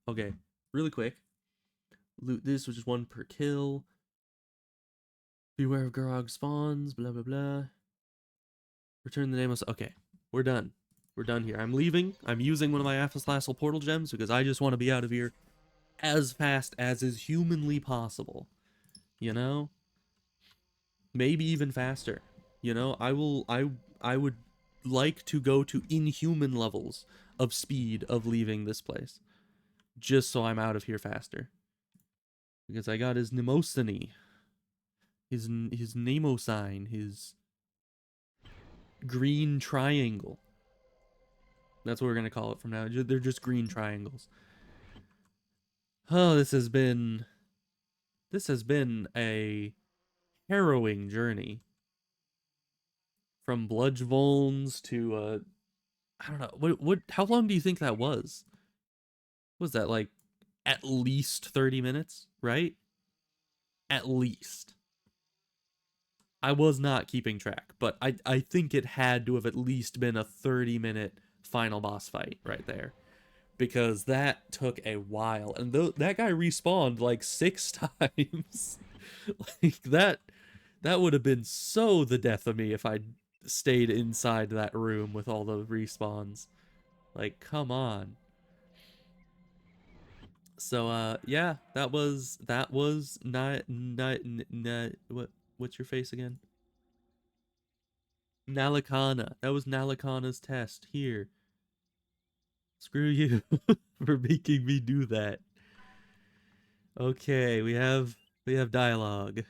Speaker 1: Okay, really quick. Loot this, which is 1 per kill. Beware of Garog spawns. Blah blah blah. Return the name of. Okay, we're done. We're done here. I'm leaving. I'm using one of my Atlas-Lassal portal gems because I just want to be out of here as fast as is humanly possible. You know? Maybe even faster. You know, I would like to go to inhuman levels of speed of leaving this place. Just so I'm out of here faster. Because I got his Nemosiny. His Nemo sign. His green triangle. That's what we're going to call it from now. They're just green triangles. Oh, this has been a harrowing journey. From Bludgevones to I don't know. How long do you think that was? Was that like at least 30 minutes, right? At least. I was not keeping track, but I think it had to have at least been a 30-minute final boss fight right there. Because that took a while, and that guy respawned like 6 times. Like that would have been so the death of me if I stayed inside that room with all the respawns. Like, come on. So yeah, that was not what's your face again? Nalikana. That was Nalikana's test. Here. Screw you for making me do that. Okay, we have dialogue.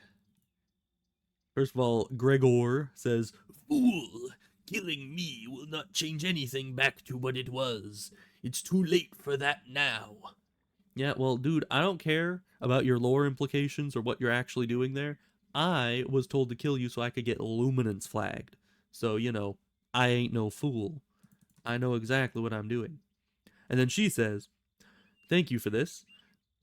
Speaker 1: First of all, Gregor says, "Fool! Killing me will not change anything back to what it was. It's too late for that now." Yeah, well, dude, I don't care about your lore implications or what you're actually doing there. I was told to kill you so I could get Luminance flagged. So, I ain't no fool. I know exactly what I'm doing. And then she says, "Thank you for this.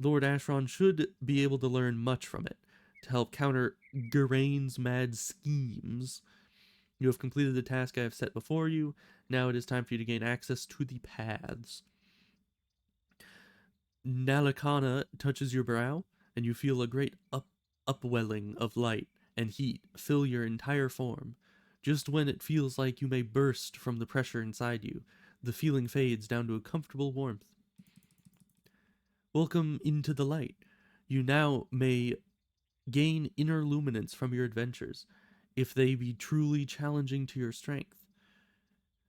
Speaker 1: Lord Asheron should be able to learn much from it to help counter Gerane's mad schemes. You have completed the task I have set before you. Now it is time for you to gain access to the paths." Nalikana touches your brow, and you feel a great upwelling of light and heat fill your entire form. Just when it feels like you may burst from the pressure inside you, the feeling fades down to a comfortable warmth. Welcome into the light. You now may gain inner luminance from your adventures, if they be truly challenging to your strength.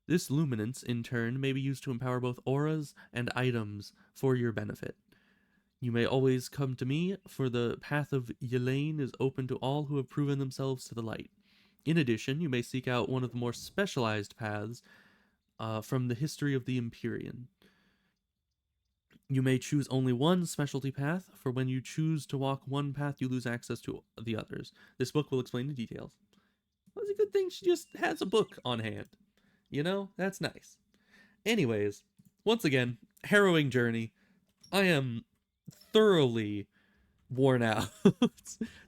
Speaker 1: This luminance, in turn, may be used to empower both auras and items for your benefit. You may always come to me, for the path of Yelaine is open to all who have proven themselves to the light. In addition, you may seek out one of the more specialized paths from the history of the Empyrean. You may choose only one specialty path, for when you choose to walk one path, you lose access to the others. This book will explain the details. Well, it's a good thing she just has a book on hand. That's nice. Anyways, once again, harrowing journey. I am thoroughly worn out.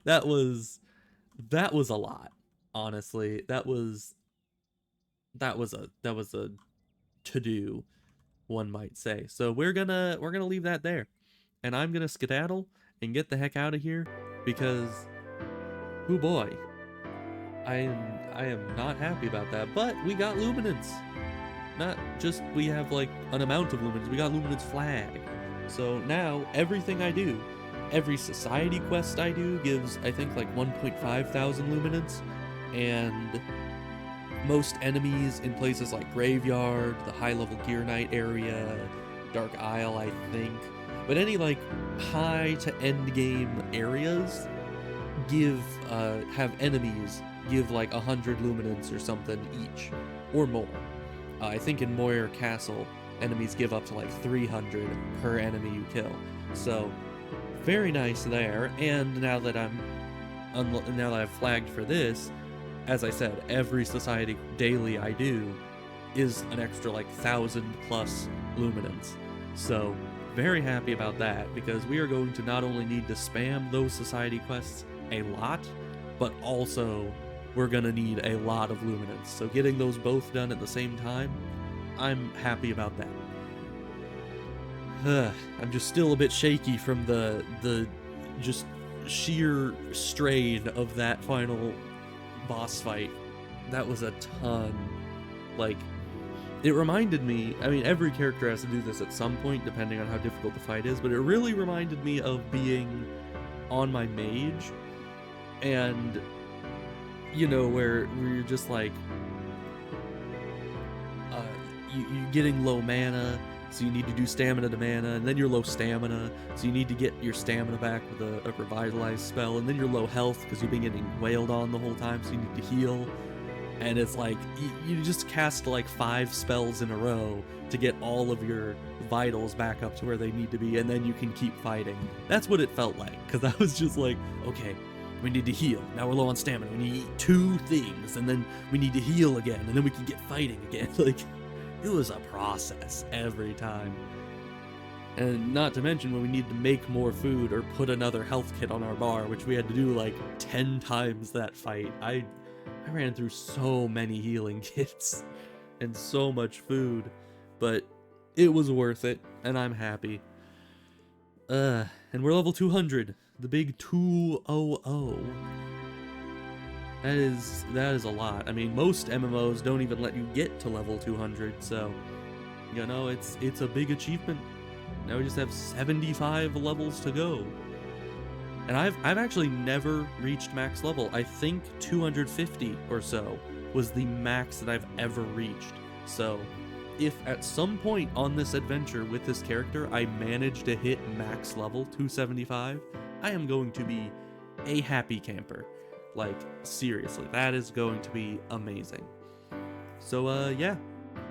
Speaker 1: that was that was a lot. Honestly, that was a to do, one might say. So we're gonna leave that there, and I'm gonna skedaddle and get the heck out of here because, oh boy, I am not happy about that. But we got Luminance. Not just we have like an amount of luminance, we got Luminance flag. So now everything I do, every society quest I do gives, I think, like 1.5 thousand luminance, and most enemies in places like Graveyard, the high level Gear Knight area, Dark Isle, I think, but any like high to end game areas have enemies give like 100 luminance or something each, or more. I think in Moyer Castle, enemies give up to like 300 per enemy you kill. So, very nice there. And now that I've flagged for this, as I said, every society daily I do is an extra like 1,000 plus luminance. So, very happy about that, because we are going to not only need to spam those society quests a lot, but also we're gonna need a lot of luminance. So getting those both done at the same time, I'm happy about that. I'm just still a bit shaky from the just sheer strain of that final boss fight. That was a ton. Like, it reminded me, I mean, every character has to do this at some point, depending on how difficult the fight is, but it really reminded me of being on my mage, and where you're just like, you're getting low mana, so you need to do stamina to mana, and then you're low stamina, so you need to get your stamina back with a revitalize spell, and then you're low health because you've been getting wailed on the whole time, so you need to heal. And it's like, you just cast like 5 spells in a row to get all of your vitals back up to where they need to be, and then you can keep fighting. That's what it felt like, because I was just like, okay, we need to heal. Now we're low on stamina. We need to eat 2 things, and then we need to heal again, and then we can get fighting again. Like, it was a process every time. And not to mention when we need to make more food or put another health kit on our bar, which we had to do like 10 times that fight. I ran through so many healing kits and so much food, but it was worth it, and I'm happy. And we're level 200, the big 200. That is a lot. I mean, most MMOs don't even let you get to level 200, so it's a big achievement. Now we just have 75 levels to go. And I've actually never reached max level. I think 250 or so was the max that I've ever reached. So if at some point on this adventure with this character I manage to hit max level 275, I am going to be a happy camper. Like, seriously, that is going to be amazing. So yeah,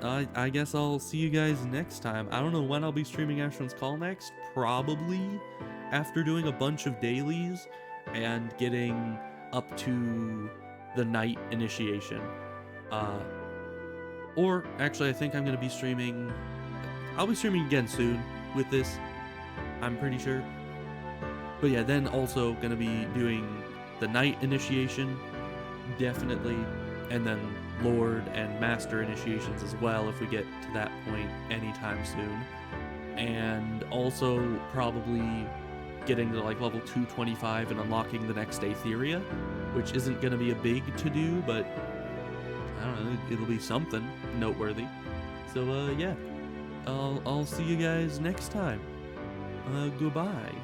Speaker 1: I guess I'll see you guys next time. I don't know when I'll be streaming Asheron's Call next. Probably after doing a bunch of dailies and getting up to the night initiation. Or actually, I think I'm gonna be streaming. I'll be streaming again soon with this. I'm pretty sure. But yeah, then also gonna be doing the night initiation, definitely, and then Lord and Master initiations as well if we get to that point anytime soon. And also probably getting to like level 225 and unlocking the next Aetheria, which isn't gonna be a big to-do, but I don't know, it'll be something noteworthy. So yeah, I'll see you guys next time. Goodbye.